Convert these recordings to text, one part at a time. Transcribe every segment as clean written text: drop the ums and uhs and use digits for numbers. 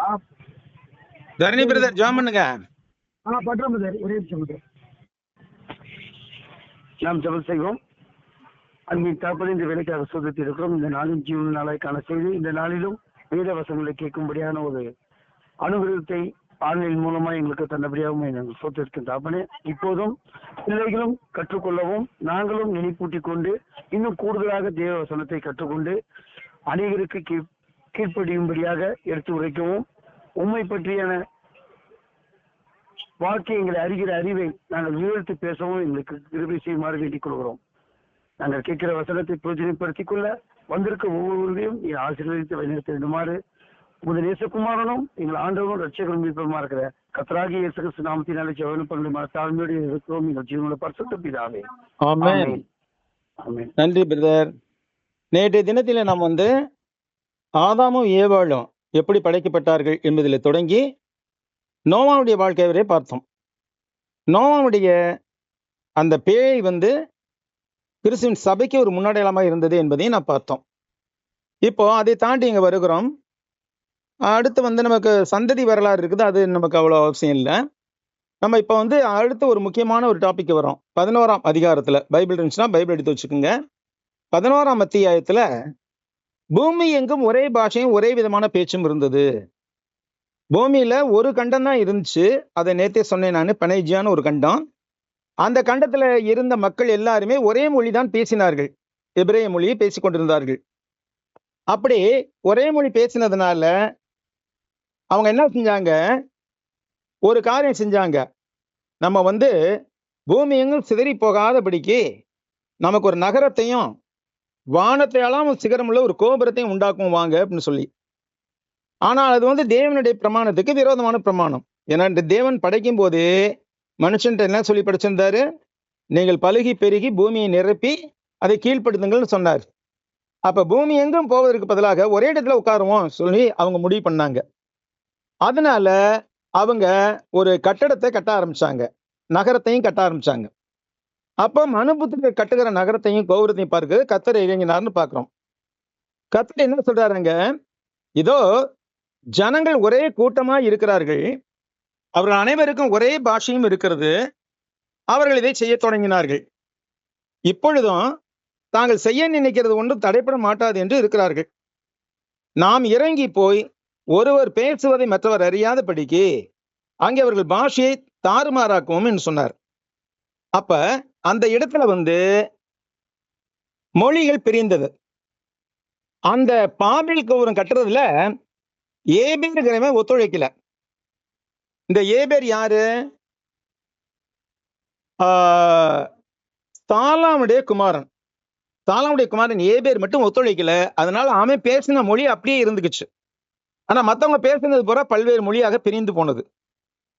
ஆ தரணி brother jam பண்ணுங்க. பண்றோம் brother, ஒரே நிமிஷம் பிரதர். நாம் ஜெபம் செய்வோம். அன்பின் தகப்பனே, இந்த வேலைக்காக சோதித்து இருக்கிறோம். இந்த நாளின் ஜீவன் நாளைக்கான செய்தி, இந்த நாளிலும் வேத வசனங்களை கேட்கும்படியான ஒரு அனுகிரகத்தை ஆன்லைன் மூலமா எங்களுக்கு தந்தபடியாகவும் நாங்கள் சோதித்திருக்கின்ற தகப்பனே, இப்போதும் பிள்ளைகளும் கற்றுக்கொள்ளவும் நாங்களும் நினைப்பூட்டிக் கொண்டு இன்னும் கூடுதலாக தேவ வசனத்தை கற்றுக்கொண்டு அநேகருக்கு கீழ்ப்படியும்படியாக எடுத்து உரைக்கவும் உண்மை பற்றியான வாழ்க்கை எங்களை அறிகிற அறிவை நாங்கள் விவரித்து பேசவும் எங்களுக்கு கிருபை செய்யுமாறு வேண்டிக் கொள்கிறோம். நாங்கள் கேட்கிற வசனத்தை பிரயோஜனப்படுத்திக் கொள்ள வந்திருக்க ஒவ்வொருவரையும் ஆசீர்வதித்து வழிநடத்த வேண்டுமாறு உமது நேசகுமாரனும் எங்கள் ஆண்டவரும் ரட்சகரும் மீட்புமா இருக்கிற கர்த்தராகிய இயேசு கிறிஸ்து நாமத்தினாலே ஜெபம் பண்ணி தாழ்மையோடு இருக்கிறோம். எங்கள் ஜீவனுள்ள பரிசுத்த பிதாவே, ஆமென். ஆமென். நன்றி பிரதர். நேற்றைய தினத்தில் நாம் ஆதாமும் ஏவாளும் எப்படி படைக்கப்பட்டார்கள் என்பதில் தொடங்கி நோவாவுடைய வாழ்க்கை வரை பார்த்தோம். நோவாவுடைய அந்த பேழை கிறிஸ்துவின் சபைக்கு ஒரு முன்னடையாளமாக இருந்தது என்பதையும் நான் பார்த்தோம். இப்போ அதை தாண்டி இங்கே வருகிறோம். அடுத்து நமக்கு சந்ததி வரலாறு இருக்குது, அது நமக்கு அவ்வளோ அவசியம் இல்லை. நம்ம இப்போ அடுத்து ஒரு முக்கியமான ஒரு டாபிக் வரோம். 11ஆம் அதிகாரத்தில் பைபிள் இருந்துச்சுன்னா பைபிள் எடுத்து வச்சுக்கோங்க. 11ஆம் அத்தியாயத்தில் பூமி எங்கும் ஒரே பாஷையும் ஒரே விதமான பேச்சும் இருந்தது. பூமியில ஒரு கண்டம் தான் இருந்துச்சு. அதை நேத்தே சொன்னேன் நான், பனைஜியான ஒரு கண்டம். அந்த கண்டத்துல இருந்த மக்கள் எல்லாருமே ஒரே மொழி தான் பேசினார்கள், எபிரேய மொழியை பேசிக் கொண்டிருந்தார்கள். அப்படி ஒரே மொழி பேசினதுனால அவங்க என்ன செஞ்சாங்க, ஒரு காரியம் செஞ்சாங்க. நம்ம பூமி எங்கும் சிதறி போகாதபடிக்கு நமக்கு ஒரு நகரத்தையும் வானத்தையெல்லாம் சிகரமுள்ள ஒரு கோபுரத்தையும் உண்டாக்கும் வாங்க அப்படின்னு சொல்லி. ஆனால் அது தேவனுடைய பிரமாணத்துக்கு விரோதமான பிரமாணம். ஏன்னா இந்த தேவன் படைக்கும் போதே மனுஷன்ட்ட என்ன சொல்லி படைச்சிருந்தாரு, நீங்கள் பலுகி பெருகி பூமியை நிரப்பி அதை கீழ்ப்படுத்துங்கள்னு சொன்னார். அப்ப பூமி எங்கும் போவதற்கு பதிலாக ஒரே இடத்துல உட்காருவோம் சொல்லி அவங்க முடிவு பண்ணாங்க. அதனால அவங்க ஒரு கட்டடத்தை கட்ட ஆரம்பிச்சாங்க, நகரத்தையும் கட்ட ஆரம்பிச்சாங்க. அப்ப மனுபுத்திரர் கட்டுகிற நகரத்தையும் கோபுரத்தையும் பார்க்க கர்த்தர் இறங்கினார்னு பார்க்கிறோம். கர்த்தர் என்ன சொல்றாருங்க, இதோ ஜனங்கள் ஒரே கூட்டமா இருக்கிறார்கள், அவர்கள் அனைவருக்கும் ஒரே பாஷையும் இருக்கிறது, அவர்கள் இதை செய்ய தொடங்கினார்கள். இப்பொழுதும் தாங்கள் செய்ய நினைக்கிறது ஒன்றும் தடைப்பட மாட்டாது என்று இருக்கிறார்கள். நாம் இறங்கி போய் ஒருவர் பேசுவதை மற்றவர் அறியாதபடிக்கு அங்கே அவர்கள் பாஷையை தாறுமாறாக்குவோம் என்று சொன்னார். அப்ப அந்த இடத்துல மொழிகள் பிரிந்தது. அந்த பாபில் கோபுரம் கட்டுறதுல ஏபேருங்கிறவன் ஒத்துழைக்கல. இந்த ஏபேர் யாரு? தாலாமுடைய குமாரன். தாலாமுடைய குமாரன் ஏபேர் மட்டும் ஒத்துழைக்கல. அதனால அவன் பேசின மொழி அப்படியே இருந்துக்குச்சு. ஆனா மற்றவங்க பேசினது பூரா பல்வேறு மொழியாக பிரிந்து போனது.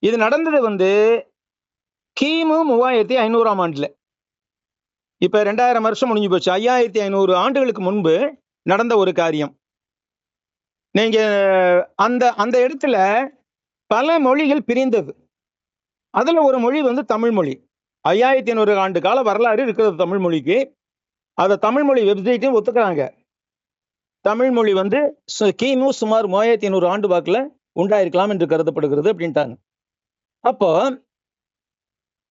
இது நடந்தது கிமு 3500ஆம் ஆண்டுல. இப்ப 2000 வருஷம் முடிஞ்சு போச்சு. 5500 ஆண்டுகளுக்கு முன்பு நடந்த ஒரு காரியம். நீங்க அந்த அந்த இடத்துல பல மொழிகள் பிரிந்தது. அதுல ஒரு மொழி தமிழ் மொழி. 5500 ஆண்டு கால வரலாறு இருக்கிறது தமிழ் மொழிக்கு. அதை தமிழ் மொழி வெப்சைட்டையும் ஒத்துக்கிறாங்க. தமிழ் மொழி கிமு சுமார் 3500 ஆண்டு வாக்குல உண்டாயிருக்கலாம் என்று கருதப்படுகிறது அப்படின்ட்டாங்க. அப்போ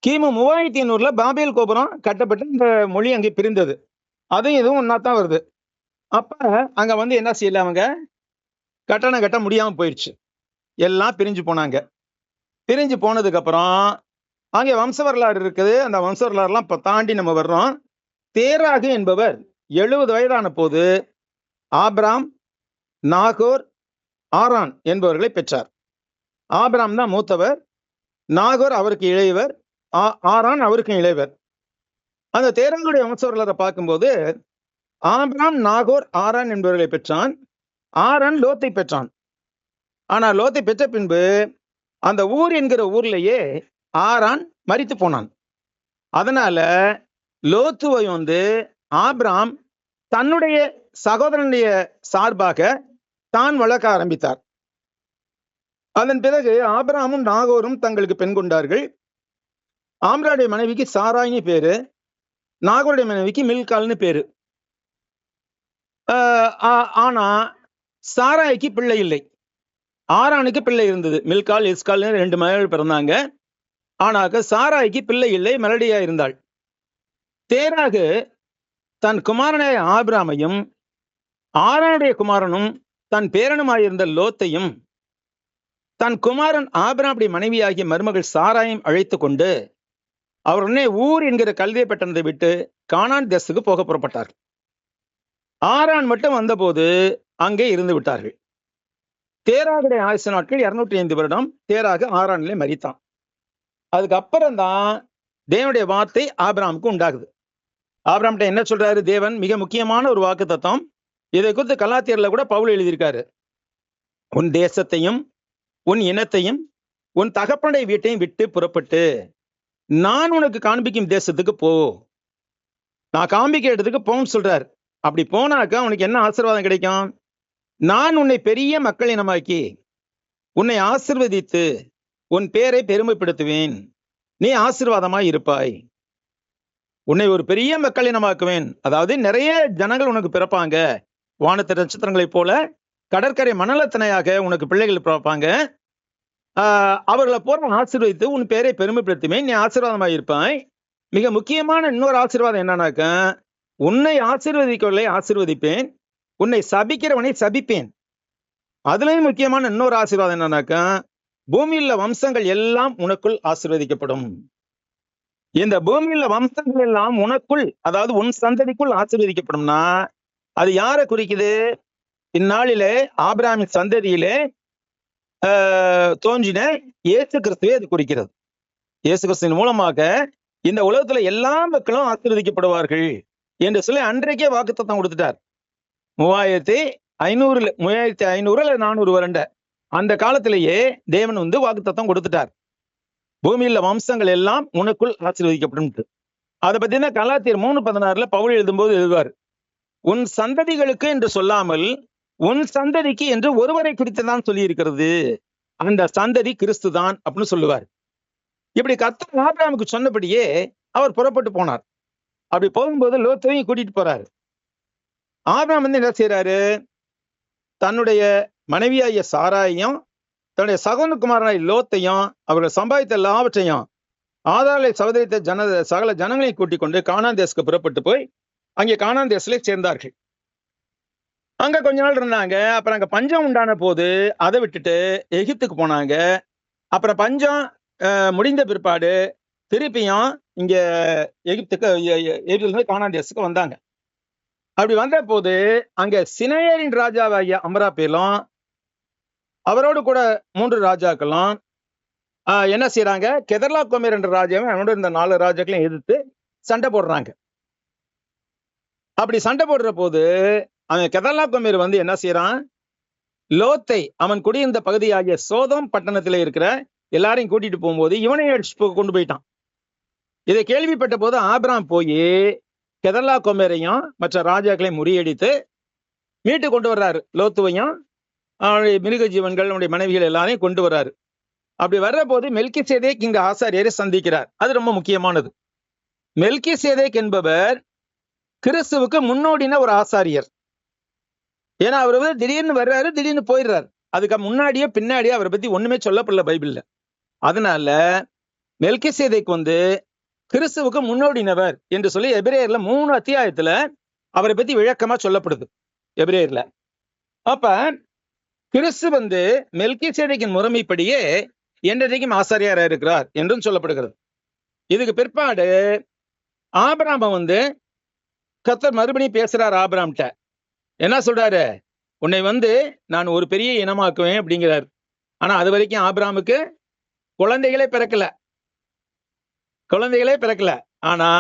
கிமு 3500ல பாபேல் கோபுரம் கட்டப்பட்டு இந்த மொழி அங்கே பிரிந்தது. அதுவும் இதுவும் ஒன்னாத்தான் வருது. அப்ப அங்க என்ன செய்யல, அவங்க கட்டணம் கட்ட முடியாம போயிடுச்சு. எல்லாம் பிரிஞ்சு போனாங்க. பிரிஞ்சு போனதுக்கு அப்புறம் அங்கே வம்ச வரலாறு இருக்குது. அந்த வம்ச வரலாறுலாம் இப்ப தாண்டி நம்ம வர்றோம். தேராகு என்பவர் 70 வயதான போது ஆபிராம், நாகோர், ஆரான் என்பவர்களை பெற்றார். ஆபிராம் தான் மூத்தவர், நாகோர் அவருக்கு இளையவர், ஆரான் அவருக்கு இளையவர். அந்த தேராகுடைய வம்ச வரலாறை பார்க்கும்போது ஆபிராம், நாகோர், ஆரான் என்பவர்களை பெற்றான். ஆரான் லோத்தை பெற்றான். ஆனா லோத்தை பெற்ற பின்பு அந்த ஊர் என்கிற ஊர்லயே ஆரான் மரித்து போனான். அதனால லோத்துவை ஆபிராம் தன்னுடைய சகோதரனுடைய சார்பாக தான் வளர்க்க ஆரம்பித்தார். அதன் பிறகு ஆபிராமும் நாகோரும் தங்களுக்கு பெண் கொண்டார்கள். ஆம்ராவுடைய மனைவிக்கு சாராயின்னு பேரு, நாகோருடைய மனைவிக்கு மில்கால்னு பேரு. ஆனா சாராய்க்கு பிள்ளை இல்லை. ஆரானுக்கு பிள்ளை இருந்தது. மில்கால், இஸ்கால் 2 மகள் பிறந்தாங்க. ஆனாக்க சாராய்க்கு பிள்ளை இல்லை, மெலடியா இருந்தாள். தேராகு தன் குமாரனாய ஆபிராமையும் ஆரானுடைய குமாரனும் தன் பேரனுமாயிருந்த லோத்தையும் தன் குமாரன் ஆபிராமுடைய மனைவியாகிய மருமகள் சாராயும் அழைத்து கொண்டு அவர் உடனே ஊர் என்கிற கல்தே பட்டணத்தை விட்டு கானான் தேசத்துக்கு போக புறப்பட்டார்கள். ஆரான் மட்டும் வந்தபோது அங்கே இருந்து விட்டார்கள். தேராகுடைய ஆயுசு நாட்கள் 205 வருடம். தேராகு ஆரானிலே மரித்தான். அதுக்கப்புறம் தான் தேவனுடைய வார்த்தை ஆபிராமுக்கு உண்டாகுது. ஆபிராம்கிட்ட என்ன சொல்றாரு தேவன்? மிக முக்கியமான ஒரு வாக்கு தத்துவம். இதை குறித்து கலாத்தியர்ல கூட பவுல் எழுதியிருக்காரு. உன் தேசத்தையும் உன் இனத்தையும் உன் தகப்பனுடைய வீட்டையும் விட்டு புறப்பட்டு நான் உனக்கு காண்பிக்கும் தேசத்துக்கு போ. நான் காண்பிக்கிற இடத்துக்கு போன்னு சொல்றார். அப்படி போனாக்க உனக்கு என்ன ஆசீர்வாதம் கிடைக்கும்? நான் உன்னை பெரிய மக்கள் இனமாக்கி உன்னை ஆசீர்வதித்து உன் பேரை பெருமைப்படுத்துவேன். நீ ஆசீர்வாதமாய் இருப்பாய். உன்னை ஒரு பெரிய மக்கள் இனமாக்குவேன். அதாவது நிறைய ஜனங்கள் உனக்கு பிறப்பாங்க. வானத்து நட்சத்திரங்களைப் போல கடற்கரை மணலத்தனையாக உனக்கு பிள்ளைகள் பிறப்பாங்க. அவர்களை போற ஆசீர்வதித்து உன் பேரை பெருமைப்படுத்துவேன். நீ ஆசீர்வாதமாய் இருப்பாய். மிக முக்கியமான இன்னொரு ஆசீர்வாதம் என்னன்னாக்க, உன்னை ஆசீர்வதிக்கவில்லை ஆசீர்வதிப்பேன், உன்னை சபிக்கிறவனை சபிப்பேன். அதுலயும் முக்கியமான இன்னொரு ஆசீர்வாதம் என்னன்னாக்கா, பூமியில் வம்சங்கள் எல்லாம் உனக்குள் ஆசீர்வதிக்கப்படும். இந்த பூமியில் வம்சங்கள் எல்லாம் உனக்குள், அதாவது உன் சந்ததிக்குள் ஆசீர்வதிக்கப்படும்னா அது யாரை குறிக்குது? இந்நாளிலே ஆபிரகாமின் சந்ததியிலே தோன்றின இயேசு கிறிஸ்துவை அது குறிக்கிறது. இயேசு கிறிஸ்துவின் மூலமாக இந்த உலகத்துல எல்லா மக்களும் ஆசீர்வதிக்கப்படுவார்கள் என்று சொல்லி அன்றைக்கே வாக்குத்தத்தம் கொடுத்துட்டார். 3500 அல்லது 400 வருட அந்த காலத்திலேயே தேவன் வாக்குத்தத்தம் கொடுத்துட்டார். பூமியில வம்சங்கள் எல்லாம் உனக்குள் ஆசீர்வதிக்கப்படும். அதை பத்தி தான் கலாத்தியர் 3:16 பவுல் எழுதும்போது எழுதுவார், உன் சந்ததிகளுக்கு என்று சொல்லாமல் உன் சந்ததிக்கு என்று ஒருவரை குறித்துதான் சொல்லி இருக்கிறது. அந்த சந்ததி கிறிஸ்து தான் அப்படின்னு சொல்லுவார். இப்படி கர்த்தர் ஆபிரகாமுக்கு சொன்னபடியே அவர் புறப்பட்டு போனார். அப்படி போகும்போது லோத்தையும் கூட்டிட்டு போறாரு. ஆபிரகாம் என்ன செய்யறாரு? தன்னுடைய மனைவியாகிய சாராயையும் தன்னுடைய சகோதரகுமாரனாய் லோத்தையும் அவர்கள் சம்பாதித்த எல்லாவற்றையும் ஆதாரை சகோதரித்த சகல ஜனங்களையும் கூட்டிக் கொண்டு கானான் தேசத்துக்கு புறப்பட்டு போய் அங்கே கானான் தேசத்திலே சேர்ந்தார்கள். அங்க கொஞ்ச நாள் இருந்தாங்க. அப்புறம் அங்க பஞ்சம் உண்டான போது அதை விட்டுட்டு எகிப்துக்கு போனாங்க. அப்புறம் பஞ்சம் முடிந்த பிற்பாடு திருப்பியும் இங்க எகிப்துக்கு கானான் தேசத்துக்கு வந்தாங்க. அப்படி வந்த போது அங்க சினையரின் ராஜாவாகிய அம்ராப்பேலும் அவரோடு கூட 3 ராஜாக்களும் என்ன செய்யறாங்க? கெதர்லா கோமேர் என்ற ராஜாவும் அவனோட இந்த 4 ராஜாக்களையும் எதிர்த்து சண்டை போடுறாங்க. அப்படி சண்டை போடுற போது அவன் கெதர்லா கோமேர் என்ன செய்யறான்? லோத்தை அவன் குடியிருந்த பகுதியாகிய சோதோம் பட்டணத்துல இருக்கிற எல்லாரையும் கூட்டிட்டு போகும்போது இவனை அடிச்சு கொண்டு போயிட்டான். இதை கேள்விப்பட்ட போது ஆபிரகாம் போய் கெதர்லா கோமேரையும் மற்ற ராஜாக்களையும் முறியடித்து மீட்டு கொண்டு வர்றாரு. லோத்துவையும் அவனுடைய மிருக ஜீவன்கள், அவனுடைய மனைவிகள் எல்லாரையும் கொண்டு வர்றாரு. அப்படி வர்ற போது மெல்கிசேதேக் இங்க ஆசாரியரை சந்திக்கிறார். அது ரொம்ப முக்கியமானது. மெல்கிசேதேக் என்பவர் கிறிஸ்துவுக்கு முன்னோடின ஒரு ஆசாரியர். ஏன்னா அவர் திடீர்னு வர்றாரு, திடீர்னு போயிடுறாரு. அதுக்கு முன்னாடியோ பின்னாடியோ அவரை பத்தி ஒண்ணுமே சொல்லப்படல பைபிள்ல. அதனால மெல்கிசேதேக் கிறிஸ்துவுக்கு முன்னோடினவர் என்று சொல்லி எபிரேயர்ல 3 அத்தியாயத்துல அவரை பத்தி விளக்கமா சொல்லப்படுது எபிரேயர்ல. அப்ப கிறிஸ்து மெல்கிசேதேக்கின் முறைமைப்படியே என்றைக்கும் ஆசாரியாரா இருக்கிறார் என்றும் சொல்லப்படுகிறது. இதுக்கு பிற்பாடு ஆபிரகாம் கர்த்தர் மறுபடியும் பேசுறார் ஆபிரகாம்கிட்ட. என்ன சொல்றாரு? உன்னை நான் ஒரு பெரிய இனமாக்குவேன் அப்படிங்கிறார். ஆனா அது வரைக்கும் ஆபிரகாமுக்கு குழந்தைகளே பிறக்கல. ஆனா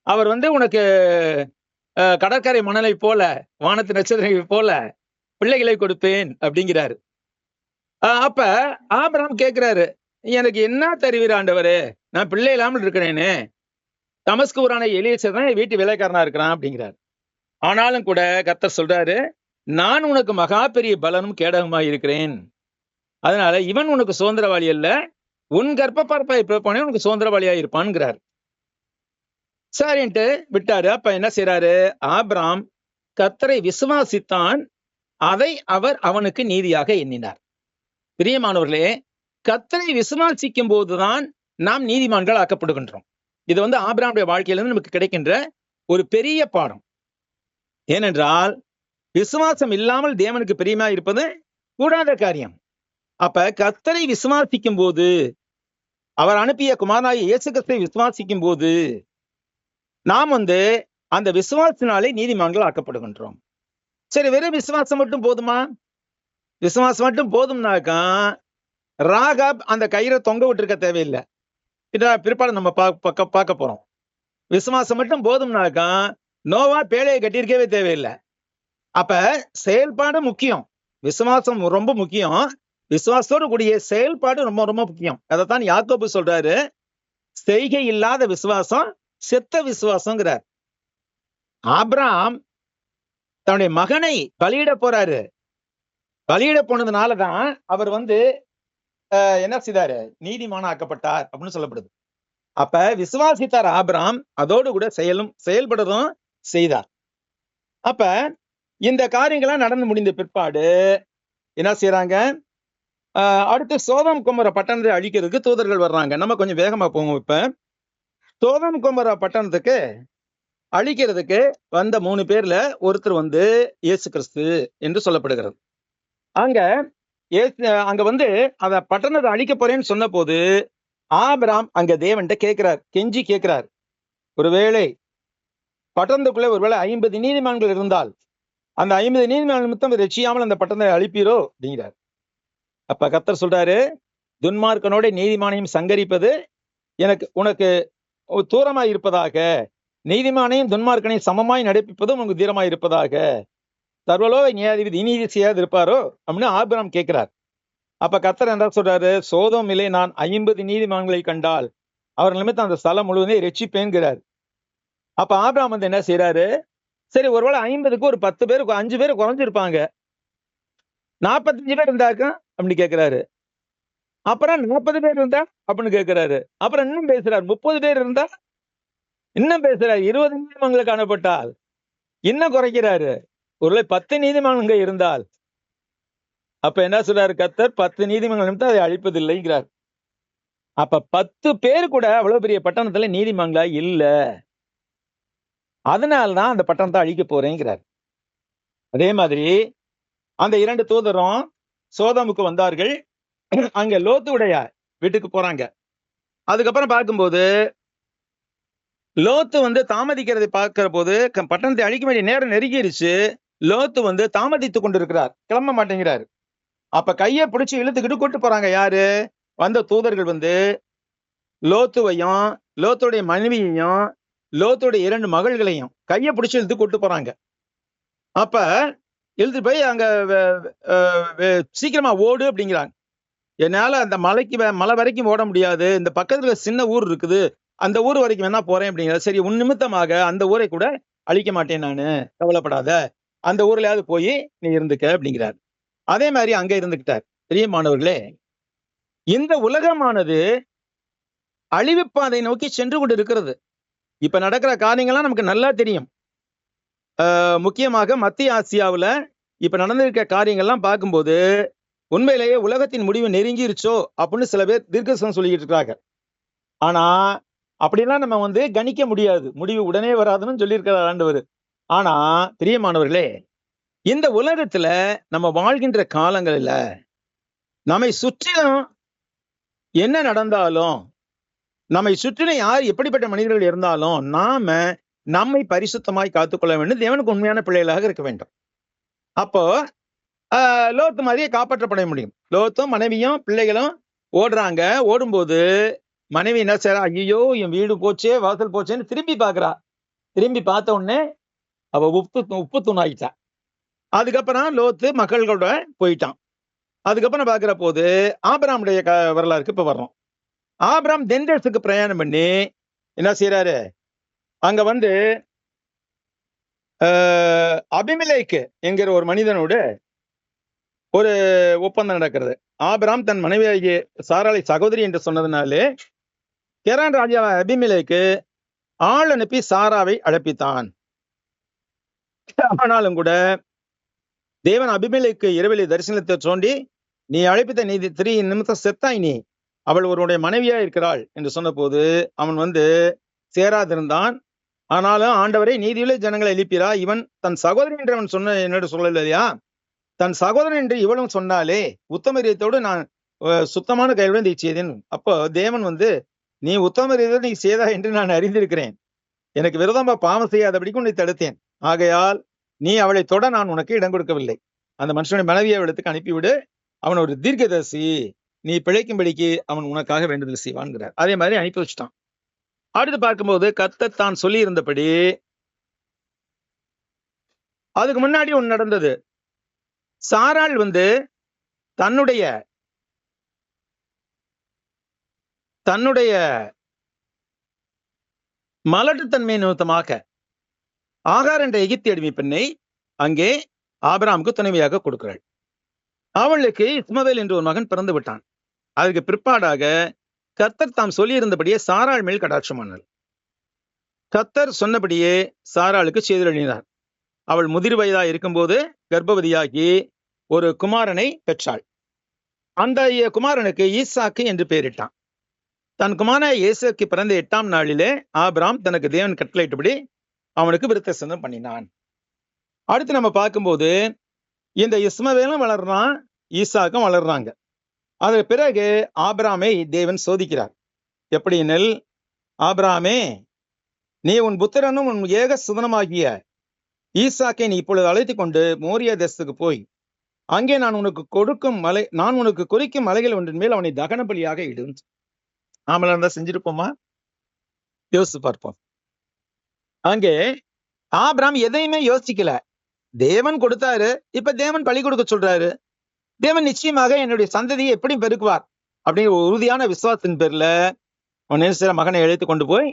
அவர் உனக்கு கடற்கரை மணலை போல வானத்து நட்சத்திரங்களை போல பிள்ளைகளை கொடுப்பேன் அப்படிங்கிறாரு. அப்ப ஆபிரகாம் கேட்கிறாரு, எனக்கு என்ன தருவீர் ஆண்டவரே? நான் பிள்ளை இல்லாமல் இருக்கிறேனே. தமஸ்கு ஊரான எலியேசர் தான் வீட்டு வேலைக்காரனா இருக்கிறான் அப்படிங்கிறார். ஆனாலும் கூட கர்த்தர் சொல்றாரு, நான் உனக்கு மகா பெரிய பலனும் கேடகமாய் இருக்கிறேன். அதனால இவன் உனக்கு சுதந்திரவாளி அல்ல, உன் கர்ப்பப்பரப்பாய் பிறப்பானே உனக்கு சுதந்திரவாளியா இருப்பான்ங்கிறார். சரின்ட்டு விட்டாரு. அப்ப என்ன செய்யறாரு? ஆபிரகாம் கர்த்தரை விசுவாசித்தான், அதை அவர் அவனுக்கு நீதியாக எண்ணினார். பிரியமானவர்களே, கர்த்தரை விசுவாசிக்கும் போதுதான் நாம் நீதிமான்கள் ஆக்கப்படுகின்றோம். இது ஆபிரகாமுடைய வாழ்க்கையிலிருந்து நமக்கு கிடைக்கின்ற ஒரு பெரிய பாடம். ஏனென்றால் விசுவாசம் இல்லாமல் தேவனுக்கு பிரியமா இருப்பது கூடாத காரியம். அப்ப கர்த்தரை விசுவாசிக்கும் போது, அவர் அனுப்பிய குமாரனாகிய இயேசு கிறிஸ்துவை விசுவாசிக்கும் போது, நாம் அந்த விசுவாசத்தினாலே நீதிமான்கள் ஆக்கப்படுகின்றோம். சரி, வெறும் விசுவாசம் மட்டும் போதுமா? விசுவாசம் மட்டும் போதும்னாக்கா ராகாப் அந்த கயிறை தொங்க விட்டுருக்க தேவையில்லை. பிற்பாடு நம்ம பார்க்க போறோம். விசுவாசம் மட்டும் போதும்னாக்கா நோவா பேழையை கட்டியிருக்கவே தேவையில்லை. அப்ப செயல்பாடு முக்கியம். விசுவாசம் ரொம்ப முக்கியம். விசுவாசத்தோடு கூடிய செயல்பாடு ரொம்ப ரொம்ப முக்கியம். அதைத்தான் யாக்கோபு சொல்றாரு, செய்கை இல்லாத விசுவாசம் செத்த விசுவாசங்கிறார். ஆபிரகாம் தன்னுடைய மகனை பலியிட போறாரு. பலியிட போனதுனாலதான் அவர் என்ன செய்தாரு? நீதிமான ஆக்கப்பட்டார் அப்படின்னு சொல்லப்படுது. அப்ப விசுவாசித்தார் ஆபிரகாம், அதோடு கூட செயல்படுறதும் செய்தார். அப்ப இந்த காரியங்கள்லாம் நடந்து முடிந்த பிற்பாடு என்ன செய்யறாங்க? அடுத்து சோதோம் கொமோரா பட்டணத்தை அழிக்கிறதுக்கு தூதர்கள் வர்றாங்க. நம்ம கொஞ்சம் வேகமா போவோம். இப்ப சோதோம் கொமோரா பட்டணத்துக்கு அழிக்கிறதுக்கு வந்த 3 பேர்ல ஒருத்தர் இயேசு கிறிஸ்து என்று சொல்லப்படுகிறது. அங்க அத பட்டணத்தை அழிக்க போறேன்னு சொன்ன போது ஆபிரகாம் அங்க தேவன்கிட்ட கேட்கிறார், கெஞ்சி கேட்கிறார், ஒருவேளை பட்டணத்துக்குள்ள ஒருவேளை 50 நீதிமான்கள் இருந்தால் அந்த 50 நீதிமான்கள் நிமித்தம் ரட்சியாமல் அந்த பட்டணத்தை அழிப்பீரோ அப்படிங்கிறார். அப்ப கர்த்தர் சொல்றாரு, துன்மார்க்கனோட நீதிமானையும் சங்கரிப்பது உனக்கு தூரமாய் இருப்பதாக, நீதிமானையும் துன்மார்க்கனையும் சமமாய் நடப்பிப்பதும் உனக்கு தீரமாய் இருப்பதாக, சர்வலோக நியாயாதிபதி நீதி செய்யாது இருப்பாரோ அப்படின்னு ஆபிரகாம் கேட்கிறார். அப்ப கர்த்தர் என்ன சொல்றாரு? சோதோமிலே நான் 50 நீதிமான்களை கண்டால் அவர் நிமித்தம் அந்த ஸ்தலம் முழுவதும் ரட்சிப்பேன்கிறார். அப்ப ஆபிரகாம் என்ன செய்யறாரு? சரி, ஒருவேளை 50க்கு ஒரு 10 பேர் 5 பேர் குறைஞ்சிருப்பாங்க, 45 பேர் இருந்தாக்கா அப்படின்னு கேட்கிறாரு. அப்புறம் 40 பேர் இருந்தா அப்படின்னு கேட்கிறாரு. அப்புறம் இன்னும் பேசுறாரு, 30 பேர் இருந்தா இன்னும் பேசுறாரு, 20 நீதிமன்றங்கள் காணப்பட்டால் இன்னும் குறைக்கிறாரு, ஒருவேளை 10 நீதிமன்றங்கள் இருந்தால். அப்ப என்ன சொல்றாரு கர்த்தர்? 10 நீதிமன்றங்கள் அதை அழிப்பதில்லைங்கிறார். அப்ப 10 பேர் கூட அவ்வளவு பெரிய பட்டணத்துல நீதிமன்றங்களா இல்ல, அதனால்தான் அந்த பட்டணத்தை அழிக்க போறேங்கிறார். அதே மாதிரி அந்த 2 தூதரும் சோதோமுக்கு வந்தார்கள். அங்க லோத்துடைய வீட்டுக்கு போறாங்க. அதுக்கப்புறம் பார்க்கும்போது லோத்து தாமதிக்கிறதை பார்க்கிற போது பட்டணத்தை அழிக்க வேண்டிய நேரம் நெருங்கிருச்சு. லோத்து தாமதித்துக் கொண்டிருக்கிறார், கிளம்ப மாட்டேங்கிறார். அப்ப கையை பிடிச்சு இழுத்துக்கிட்டு கூட்டு போறாங்க. யாரு? வந்த தூதர்கள் லோத்துவையும் லோத்துடைய மனைவியையும் லோத்துடைய 2 மகள்களையும் கையை பிடிச்சு இழுத்து கூட்டு போறாங்க. அப்ப இழுத்து போய் அங்க சீக்கிரமா ஓடு அப்படிங்கிறாங்க. என்னால அந்த மலை வரைக்கும் ஓட முடியாது, இந்த பக்கத்துல சின்ன ஊர் இருக்குது, அந்த ஊர் வரைக்கும் வேணா போறேன் அப்படிங்கிற. சரி, உன் நிமித்தமாக அந்த ஊரை கூட அழிக்க மாட்டேன் நானு, கவலைப்படாத, அந்த ஊர்லயாவது போய் நீ இருந்துக்க அப்படிங்கிறார். அதே மாதிரி அங்க இருந்துக்கிட்டார். பிரியமானவர்களே, இந்த உலகமானது அழிவு பாதை நோக்கி சென்று கொண்டு இருக்கிறது. இப்ப நடக்கிற காரியங்கள்லாம் நமக்கு நல்லா தெரியும். முக்கியமாக மத்திய ஆசியாவுல இப்ப நடந்திருக்க காரியங்கள்லாம் பார்க்கும்போது உண்மையிலேயே உலகத்தின் முடிவு நெருங்கிருச்சோ அப்படின்னு சில பேர் தீர்க்கதரிசனம் சொல்லிக்கிட்டு இருக்காங்க. ஆனா அப்படிலாம் நம்ம கணிக்க முடியாது, முடிவு உடனே வராதுன்னு சொல்லியிருக்கிறார் ஆண்டவர். ஆனா பிரியமானவர்களே, இந்த உலகத்துல நம்ம வாழ்கின்ற காலங்களில நம்மை சுற்றிலும் என்ன நடந்தாலும், நம்மை சுற்றிலும் யார் எப்படிப்பட்ட மனிதர்கள் இருந்தாலும் நாம நம்மை பரிசுத்தமாய் காத்துக்கொள்ள வேண்டும், தேவனுக்கு உண்மையான பிள்ளைகளாக இருக்க வேண்டும். அப்போ லோத்து மாதிரியே காப்பாற்றப்பட முடியும். லோத்தும் மனைவியும் பிள்ளைகளும் ஓடுறாங்க. ஓடும்போது மனைவி என்ன செய்யறா? ஐயோ, என் வீடு போச்சே, வாசல் போச்சேன்னு திரும்பி பாக்குறா. திரும்பி பார்த்த உடனே அவ உப்பு தூணாயிட்டா. அதுக்கப்புறம் லோத்து மக்களோட போயிட்டான். அதுக்கப்புறம் பாக்குற போது ஆபிரகாமுடைய வரலாறுக்கு இப்ப வர்றோம். ஆபிரகாம் தென்தேசத்துக்கு பிரயாணம் பண்ணி என்ன செய்யறாரு? அங்க அபிமெலேக்கு என்கிற ஒரு மனிதனோடு ஒரு ஒப்பந்தம் நடக்கிறது. ஆபிரகாம் தன் மனைவியாகிய சாராளை சகோதரி என்று சொன்னதுனாலே கெரான் ராஜா அபிமெலேக்கு ஆள் அனுப்பி சாராவை அழைப்பித்தான். ஆனாலும் கூட தேவன் அபிமெலேக்கு இரவிலே தரிசனத்தை தோண்டி நீ அழைப்பித்த நீதி 3 நிமித்தம் செத்தாய், நீ அவள் ஒருவனுடைய மனைவியா இருக்கிறாள் என்று சொன்ன போது அவன் சேராதிருந்தான். ஆனாலும் ஆண்டவரை நீதியுள்ள ஜனங்களை எழுப்பிறா, இவன் தன் சகோதரன் என்று அவன் சொன்ன என்னோட சொல்லலையா, தன் சகோதரன் என்று இவளும் சொன்னாலே உத்தமரியத்தோடு நான் சுத்தமான கையுடன் இதை செய்தேன். அப்போ தேவன் நீ உத்தமரியத்தோடு நீ செய்தா என்று நான் அறிந்திருக்கிறேன், எனக்கு விரோதமா பாவம் செய்யாதபடிக்கு உன்னை தடுத்தேன், ஆகையால் நீ அவளை தொட நான் உனக்கு இடம் கொடுக்கவில்லை. அந்த மனுஷனுடைய மனைவியை அவளுக்கு அனுப்பிவிடு, அவன் ஒரு தீர்க்கதரிசி, நீ பிழைக்கும்படிக்கு அவன் உனக்காக வேண்டுதல் செய்வான்கிறார். அதே மாதிரி அனுப்பி வச்சுட்டான். அடுத்து பார்க்கும்போது கர்த்தர் தான் சொல்லி இருந்தபடி அதுக்கு முன்னாடி ஒன்று நடந்தது. சாராள் தன்னுடைய தன்னுடைய மலட்டுத்தன்மை நிமித்தமாக ஆகார் என்ற எகிப்திய அடிமை பெண்ணை அங்கே ஆபிரகாமுக்கு துணைவியாக கொடுக்கிறாள். அவளுக்கு இஸ்மவேல் என்று ஒரு மகன் பிறந்து விட்டான். அதுக்கு பிற்பாடாக கர்த்தர் தாம் சொல்லியிருந்தபடியே சாராள் மேல் கடாட்சமானாள். கர்த்தர் சொன்னபடியே சாராளுக்கு செய்தருளினார். அவள் முதிர் வயதா இருக்கும்போது கர்ப்பவதியாகி ஒரு குமாரனை பெற்றாள். அந்த குமாரனுக்கு ஈசாக்கு என்று பெயரிட்டான். தன் குமாரன் இயேசுக்கு பிறந்த 8ஆம் நாளிலே ஆபிரகாம் தனக்கு தேவன் கட்டளையிட்டபடி அவனுக்கு விருத்தசேதனம் பண்ணினான். அடுத்து நம்ம பார்க்கும்போது இந்த இஸ்மவேலும் வளர்றான், ஈசாக்கும் வளர்றாங்க. அதற்கு பிறகு ஆபிரகாமை தேவன் சோதிக்கிறார். எப்படினில், ஆபிரகாமே, நீ உன் புத்திரனும் உன் ஏக சுதனமாகிய ஈசாக்கை நீ இப்பொழுது அழைத்து கொண்டு மோரியா தேசத்துக்கு போய் அங்கே நான் உனக்கு குறிக்கும் மலைகள் ஒன்றின் மேல் அவனை தகன பலியாக இடும். நாமளா இருந்தா செஞ்சிருப்போமா? யோசிச்சு பார்ப்போம். அங்கே ஆபிரகாம் எதையுமே யோசிக்கல. தேவன் கொடுத்தாரு, இப்ப தேவன் பலி கொடுக்க சொல்றாரு. தேவன் நிச்சயமாக என்னுடைய சந்ததியை எப்படி பெருக்குவார் அப்படிங்கிற உறுதியான விசுவாசத்தின் பேர்ல அவன் நேசிற மகனை அழைத்து கொண்டு போய்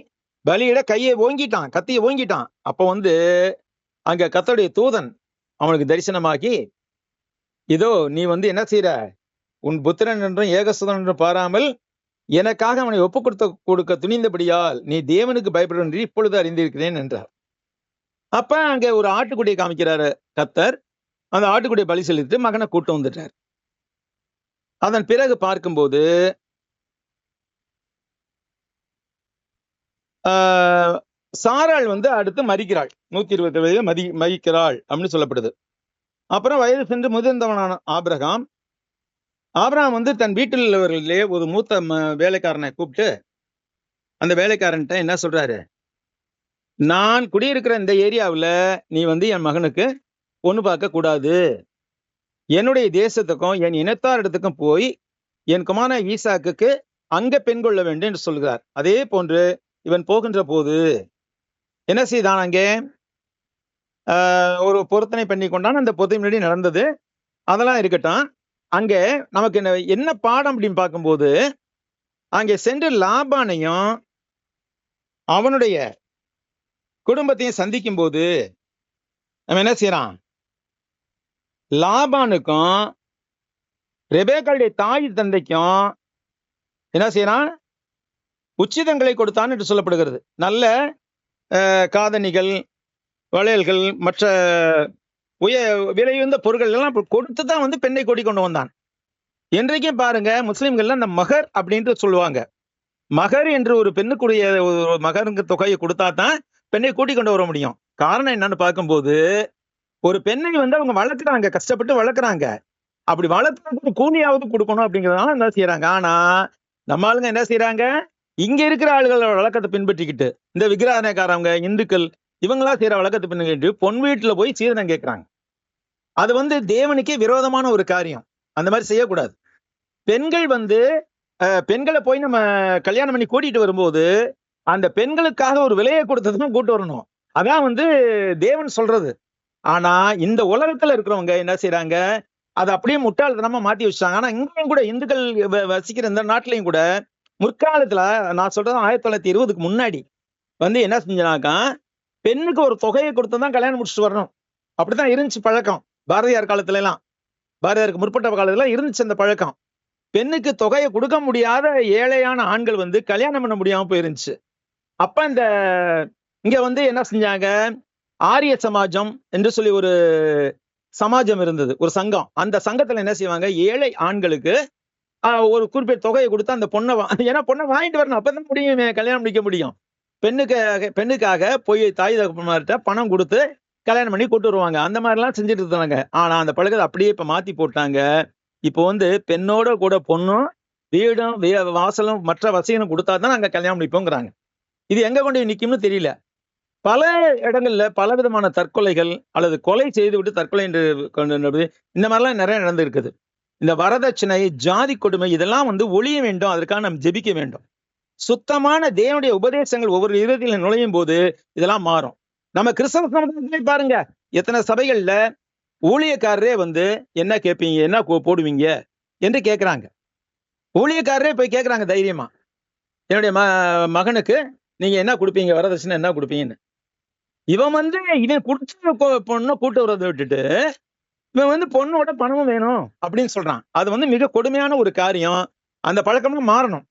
பலியிட கத்தியை ஓங்கிட்டான். அப்போ அங்க கர்த்தருடைய தூதன் அவனுக்கு தரிசனமாகி, இதோ நீ என்ன செய்யற, உன் புத்திரன் என்றும் ஏகசுதன் என்றும் பாராமல் எனக்காக அவனை ஒப்பு கொடுக்க துணிந்தபடியால் நீ தேவனுக்கு பயப்பட என்று இப்பொழுது அறிந்திருக்கிறேன் என்றார். அப்ப அங்க ஒரு ஆட்டுக்குடியை காமிக்கிறாரு கர்த்தர். அந்த ஆட்டுக்குடியை பலி செலுத்தி மகனை கூட்டு வந்துட்டார். அதன் பிறகு பார்க்கும்போது சாராள் அடுத்து மரிக்கிறாள். 120 வயதில் மரிக்கிறாள் அப்படின்னு சொல்லப்படுது. அப்புறம் வயது சென்று முதிர்ந்தவனான ஆபிரகாம் தன் வீட்டில் உள்ளவர்களிலே ஒரு மூத்த வேலைக்காரனை கூப்பிட்டு அந்த வேலைக்காரன்ட்ட என்ன சொல்றாரு, நான் குடியிருக்கிற இந்த ஏரியாவில் நீ என் மகனுக்கு பொண்ணு பார்க்க கூடாது, என்னுடைய தேசத்துக்கும் என் இனத்தார் இடத்துக்கும் போய் என் குமாரன் ஈசாக்குக்கு அங்க பெண் கொள்ள வேண்டும் என்று சொல்கிறார். அதே போன்று இவன் போகின்ற போது என்ன செய்தான், அங்கே ஒரு பொருத்தனை பண்ணி கொண்டான். அந்த பொருத்தனை முன்னாடி நடந்தது, அதெல்லாம் இருக்கட்டும். அங்கே நமக்கு என்ன பாடம் அப்படின்னு பார்க்கும்போது, அங்கே சென்று லாபானையும் அவனுடைய குடும்பத்தையும் சந்திக்கும் போது நம்ம என்ன செய்யறான், லாபானுக்கும் ரெபேக்காளுடைய தாய் தந்தைக்கும் என்ன செய்யறான், உச்சிதங்களை கொடுத்தான் என்று சொல்லப்படுகிறது. நல்ல காதணிகள், வளையல்கள், மற்ற விலையுந்த பொருட்கள் எல்லாம் கொடுத்து தான் பெண்ணை கூட்டி கொண்டு வந்தான். இன்றைக்கும் பாருங்க, முஸ்லிம்கள்லாம் அந்த மகர் அப்படின்ட்டு சொல்லுவாங்க. மகர் என்று ஒரு பெண்ணுக்குரிய மகருக்கு தொகையை கொடுத்தா தான் பெண்ணை கூட்டி கொண்டு வர முடியும். காரணம் என்னன்னு பார்க்கும்போது, ஒரு பெண்ணை அவங்க வளர்க்குறாங்க, கஷ்டப்பட்டு வளர்க்குறாங்க. அப்படி வளர்த்து கூலியாவது கொடுக்கணும் அப்படிங்கிறதுனால என்ன செய்யறாங்க. ஆனா நம்ம ஆளுங்க என்ன செய்யறாங்க, இங்க இருக்கிற ஆளுகளோட வழக்கத்தை பின்பற்றிக்கிட்டு இந்த விக்கிரகாரங்க, இந்துக்கள் இவங்களா செய்யற வழக்கத்தை பின்பற்றிட்டு பொன் வீட்டுல போய் சீதனம் கேட்கிறாங்க. அது தேவனுக்கே விரோதமான ஒரு காரியம். அந்த மாதிரி செய்யக்கூடாது. பெண்கள் பெண்களை போய் நம்ம கல்யாணம் பண்ணி கூட்டிட்டு வரும்போது அந்த பெண்களுக்காக ஒரு விலையை கொடுத்ததுதான் கூட்டு வரணும். அதான் தேவன் சொல்றது. ஆனா இந்த உலகத்துல இருக்கிறவங்க என்ன செய்யறாங்க, அதை அப்படியே முட்டாள்தனமா மாத்தி வச்சாங்க. ஆனா இங்கேயும் கூட இந்துக்கள் வசிக்கிற இந்த நாட்டிலையும் கூட முற்காலத்துல, நான் சொல்றது 1920க்கு முன்னாடி என்ன செஞ்சனாக்கா, பெண்ணுக்கு ஒரு தொகையை கொடுத்துதான் கல்யாணம் முடிச்சுட்டு வரணும். அப்படித்தான் இருந்துச்சு பழக்கம். பாரதியார் காலத்துல எல்லாம், பாரதியாருக்கு முற்பட்ட காலத்துல இருந்துச்சு அந்த பழக்கம். பெண்ணுக்கு தொகையை கொடுக்க முடியாத ஏழையான ஆண்கள் கல்யாணம் பண்ண முடியாம போயிருந்துச்சு. அப்ப இங்க என்ன செஞ்சாங்க, ஆரிய சமாஜம் என்று சொல்லி ஒரு சமாஜம் இருந்தது, ஒரு சங்கம். அந்த சங்கத்துல என்ன செய்வாங்க, ஏழை ஆண்களுக்கு ஒரு குறிப்பிட்ட தொகையை கொடுத்து அந்த பொண்ணை ஏன்னா பொண்ணை வாங்கிட்டு வரணும், அப்பதான் முடியும் கல்யாணம் முடிக்க முடியும். பெண்ணுக்காக போய் தாய் தகப்பன்மார்கிட்ட பணம் கொடுத்து கல்யாணம் பண்ணி கூட்டு வருவாங்க. அந்த மாதிரிலாம் செஞ்சுட்டு இருந்தாங்க. ஆனா அந்த பழக்கத்தை அப்படியே இப்ப மாத்தி போட்டாங்க. இப்போ வந்து பெண்ணோட கூட பொண்ணும் வீடும் வாசலும் மற்ற வசதிகளும் கொடுத்தாதான் நாங்க கல்யாணம் முடிப்போங்கிறாங்க. இது எங்க கொண்டு போய் நிக்கும்னு தெரியல. பல இடங்கள்ல பல விதமான தற்கொலைகள் அல்லது கொலை செய்து விட்டு தற்கொலை என்று இந்த மாதிரிலாம் நிறைய நடந்து இருக்குது. இந்த வரதட்சணை, ஜாதி கொடுமை இதெல்லாம் வந்து ஒழிய வேண்டும். அதற்காக நாம் ஜெபிக்க வேண்டும். சுத்தமான தேவனுடைய உபதேசங்கள் ஒவ்வொரு இதயத்தில் நுழையும் போது இதெல்லாம் மாறும். நம்ம கிறிஸ்தவ சமுதாயத்திலே பாருங்க, எத்தனை சபைகள்ல ஊழியக்காரரே வந்து என்ன கேட்பீங்க, என்ன போடுவீங்க என்று கேட்கிறாங்க. ஊழியக்காரரே போய் கேட்கிறாங்க தைரியமா, என்னுடைய மகனுக்கு நீங்க என்ன கொடுப்பீங்க, வரதட்சணை என்ன கொடுப்பீங்கன்னு. இவன் வந்து இவன் குடிச்ச பொண்ணை கூட்டு வரதை விட்டுட்டு இவன் வந்து பொண்ணோட பணமும் வேணும் அப்படின்னு சொல்றான். அது வந்து மிக கொடுமையான ஒரு காரியம். அந்த பழக்கமும் மாறணும்.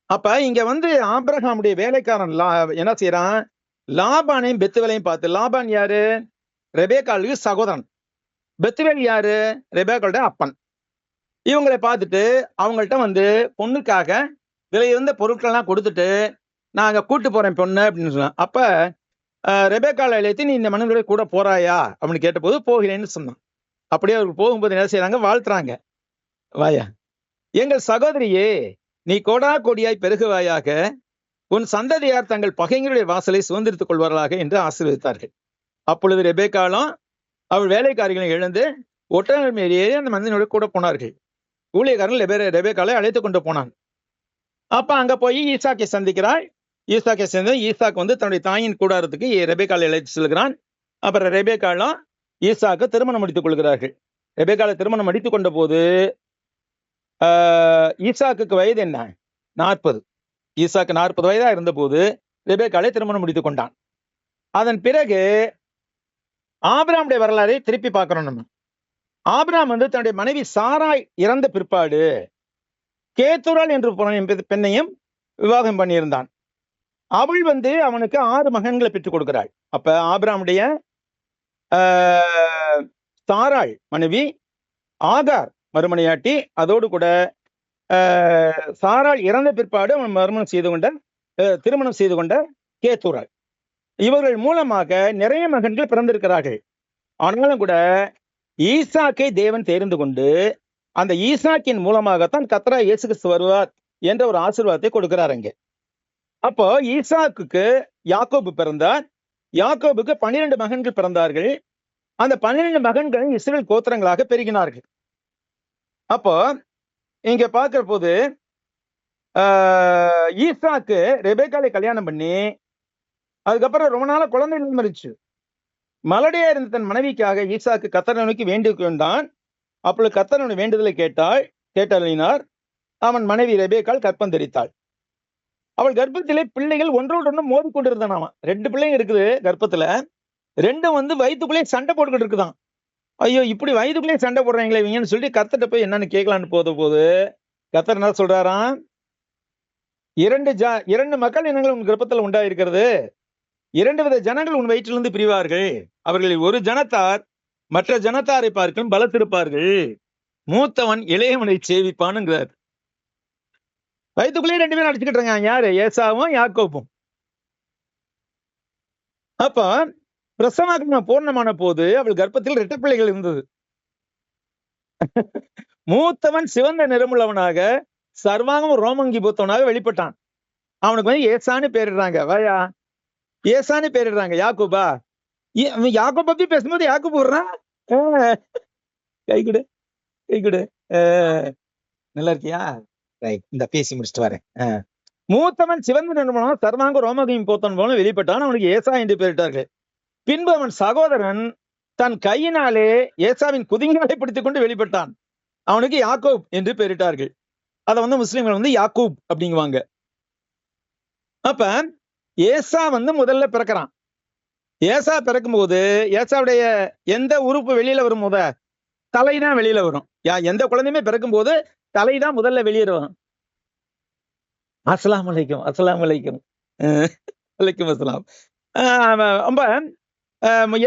அப்ப இங்க வந்து ஆபிரகாமுடைய வேலைக்காரன் என்ன செய்யறான், லாபானையும் பெத்துவேலையும் பார்த்து, லாபான் யாரு, ரெபேக்காளுக்கு சகோதரன், பெத்துவேல் யாரு, ரெபேக்காளோட அப்பன். இவங்களை பார்த்துட்டு அவங்கள்ட்ட வந்து பொண்ணுக்காக விலையுந்த பொருட்கள்லாம் கொடுத்துட்டு நாங்க கூட்டு போறேன் பொண்ணு அப்படின்னு சொன்னான். அப்ப ரெபேக்காளை அழைத்து நீ இந்த மனிதர்களோட கூட போறாயா அப்படின்னு கேட்டபோது போகிறேன்னு சொன்னான். அப்படியே அவருக்கு போகும்போது என்ன செய்யறாங்க, வாழ்த்துறாங்க. வாயா எங்கள் சகோதரியே, நீ கோடா கோடியாய் பெருகுவாயாக, உன் சந்ததியார் தங்கள் பகைஞருடைய வாசலை சுதந்திரித்துக் கொள்வார்களாக என்று ஆசீர்வதித்தார்கள். அப்பொழுது ரெபேக்காலும் அவள் வேலைக்காரிகளை எழுந்து ஒட்டகங்கள் மேல் ஏறி அந்த மனிதனோட கூட போனார்கள். ஊழியக்காரன் ரெபேக்காலை அழைத்து கொண்டு போனான். அப்ப அங்க போய் ஈசாக்கை சந்திக்கிறாள். ஈசாக்கை சேர்ந்து ஈசாக்கு வந்து தன்னுடைய தாயின் கூடாரத்துக்கு ரெபேக்காலை அழைத்து செல்கிறான். அப்புறம் ரெபேக்காலும் ஈசாக்கு திருமணம் முடித்துக் கொள்கிறார்கள். ரெபேக்காலை திருமணம் முடித்துக் கொண்ட போது ஈசாக்கு வயது என்ன, 40. ஈசாக்கு 40 வயதா இருந்த போது ரெபேக்காலை திருமணம் முடித்துக் கொண்டான். அதன் பிறகு ஆபிரகாமுடைய வரலாறை திருப்பி பார்க்கிறோம். நம்ம ஆபிரகாம் வந்து தன்னுடைய மனைவி சாராய் இறந்த பிற்பாடு கேத்துராள் என்று பெண்ணையும் விவாகம் பண்ணியிருந்தான். அவள் வந்து அவனுக்கு 6 மகன்களை பெற்றுக் கொடுக்கிறாள். அப்ப ஆபிரகாமுடைய சாராள் மனைவி ஆகார் மறுமனையாட்டி, அதோடு கூட சாராள் இறந்த பிற்பாடு அவன் திருமணம் செய்து கொண்ட கேத்துராள். இவர்கள் மூலமாக நிறைய மகன்கள் பிறந்திருக்கிறார்கள். ஆனாலும் கூட ஈசாக்கை தேவன் தெரிந்து கொண்டு அந்த ஈசாக்கின் மூலமாகத்தான் கர்த்தராகிய இயேசு கிறிஸ்து வருவார் என்ற ஒரு ஆசீர்வாதத்தை கொடுக்கிறார் அங்கே. அப்போ ஈசாக்குக்கு யாக்கோபு பிறந்தார். யாக்கோபுக்கு 12 மகன்கள் பிறந்தார்கள். அந்த 12 மகன்கள் இஸ்ரவேல் கோத்திரங்களாக பெருகினார்கள். அப்போ இங்க பார்க்கிற போது ஈசாக்கு ரெபேக்காலை கல்யாணம் பண்ணி அதுக்கப்புறம் ரொம்ப நாளா குழந்தை மறிச்சு மலடியா இருந்த தன் மனைவிக்காக ஈசாக்கு கர்த்தரை நோக்கி வேண்டி கொண்டான். அப்பொழுது கர்த்தருடைய வேண்டுதலை கேட்டறினார். அவன் மனைவி ரெபேக்காள் கற்பம் தரித்தாள். அவள் கர்ப்பத்திலே பிள்ளைகள் ஒன்றோடு ஒன்று மோதி கொண்டிருந்தானாமா. 2 பிள்ளைங்க இருக்குது கர்ப்பத்துல. 2 வந்து வயிற்றுக்குள்ளே சண்டை போட்டுக்கிட்டு இருக்குதான். ஐயோ, இப்படி வயிற்றுக்குள்ளே சண்டை போடுறாங்களே இவங்கன்னு சொல்லிட்டு கர்த்தர்ட்ட போய் என்னன்னு கேட்கலான்னு போது கர்த்தர் என்ன சொல்றாராம், 2 மக்கள் இனங்கள் உன் கர்ப்பத்துல உண்டாயிருக்கிறது. 2 வித ஜனங்கள் உன் வயிற்றிலிருந்து பிரிவார்கள். அவர்களில் ஒரு ஜனத்தார் மற்ற ஜனத்தாரை பார்க்கும் பலத்திருப்பார்கள். மூத்தவன் இளையவனை சேவிப்பானுங்கிறார். வயிற்றுக்குள்ளே 2 பேரும் அடிச்சுக்கிட்டு இருக்காங்க. யாரு? ஏசாவும் யாக்கோபும். அப்ப பிரசவம் பூர்ணமான போது அவள் கர்ப்பத்தில் 2 பிள்ளைகள் இருந்தது. மூத்தவன் சிவந்த நிறமுள்ளவனாக சர்வாங்கம் ரோமங்கி பூத்தவனாக வெளிப்பட்டான். அவனுக்கு வந்து ஏசான்னு பேரிடுறாங்க. வாயா ஏசான்னு பேரிடுறாங்க. யாக்கோபா, யாக்கோபா பத்தி பேசும்போது யாக்கோபு விடுறான். கை கொடு. நல்லா இருக்கியா? இந்த பேசி முடிச்சுட்டு வரேன். மூத்தவன் சிவந்த நிறமுள்ளவனாக சர்வாங்க ரோமகியும் போத்தவன் போல வெளிப்பட்டான். அவனுக்கு ஏசா என்று பெயரிட்டார்கள். பின்பு அவன் சகோதரன் தன் கையினாலே ஏசாவின் குதிங்காலை பிடித்துக் கொண்டு வெளிப்பட்டான். அவனுக்கு யாக்கோப் என்று பெயரிட்டார்கள். அதை வந்து முஸ்லிம்கள் வந்து யாக்கூப் அப்படிங்குவாங்க. அப்ப ஏசா வந்து முதல்ல பிறக்கிறான். ஏசா பிறக்கும் போது ஏசாவுடைய எந்த உறுப்பு வெளியில வரும்? தலைதான் வெளியில வரும். எந்த குழந்தையுமே பிறக்கும் போது தலைதான் முதல்ல வெளியே வரும். அஸ்ஸலாமு அலைக்கும். வலைக்கும் அஸ்ஸலாம். ரொம்ப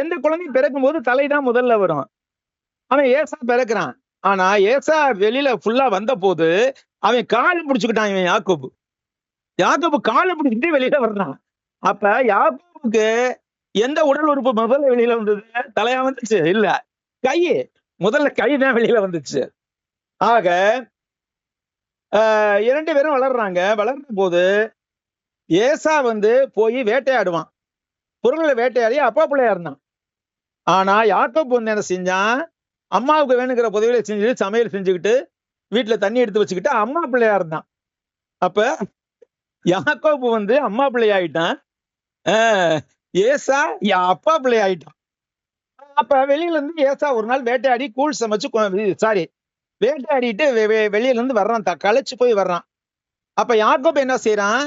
எந்த குழந்தையும் பிறக்கும் போது தலைதான் முதல்ல வரும். அவன் ஏசா பிறக்கிறான். ஆனா ஏசா வெளியில ஃபுல்லா வந்த போது அவன் கால் பிடிச்சுக்கிட்டான். இவன் யாக்கோபு காலை பிடிச்சிட்டு வெளியில வர்றான். அப்ப யாக்கோபுக்கு எந்த உடல் உறுப்பு முதல்ல வெளியில வந்தது? தலையா வந்துச்சு? இல்ல, கை. முதல்ல கை தான் வெளியில வந்துச்சு. ஆக 2 பேரும் வளர்றாங்க. வளர்ந்த போது ஏசா போய் வேட்டையாடுவான். பொருள்களை வேட்டையாடி அப்பா பிள்ளையா இருந்தான். ஆனா யாக்கோபு என்ன செஞ்சான்? அம்மாவுக்கு வேணுங்கிற உதவிகளை செஞ்சுட்டு சமையல் செஞ்சுக்கிட்டு வீட்டுல தண்ணி எடுத்து வச்சுக்கிட்டு அம்மா பிள்ளையா இருந்தான். அப்ப யாக்கோபு அம்மா பிள்ளை ஆயிட்டான். ஏசா அப்பா பிள்ளை ஆயிட்டான். அப்ப வெளியில இருந்து ஏசா ஒரு நாள் வேட்டையாடி கூழ் சமைச்சு சாரி வேட்டையாடிட்டு வெளியில இருந்து வர்றான். களைச்சு போய் வர்றான். அப்ப யாக்கோபு என்ன செய்யறான்?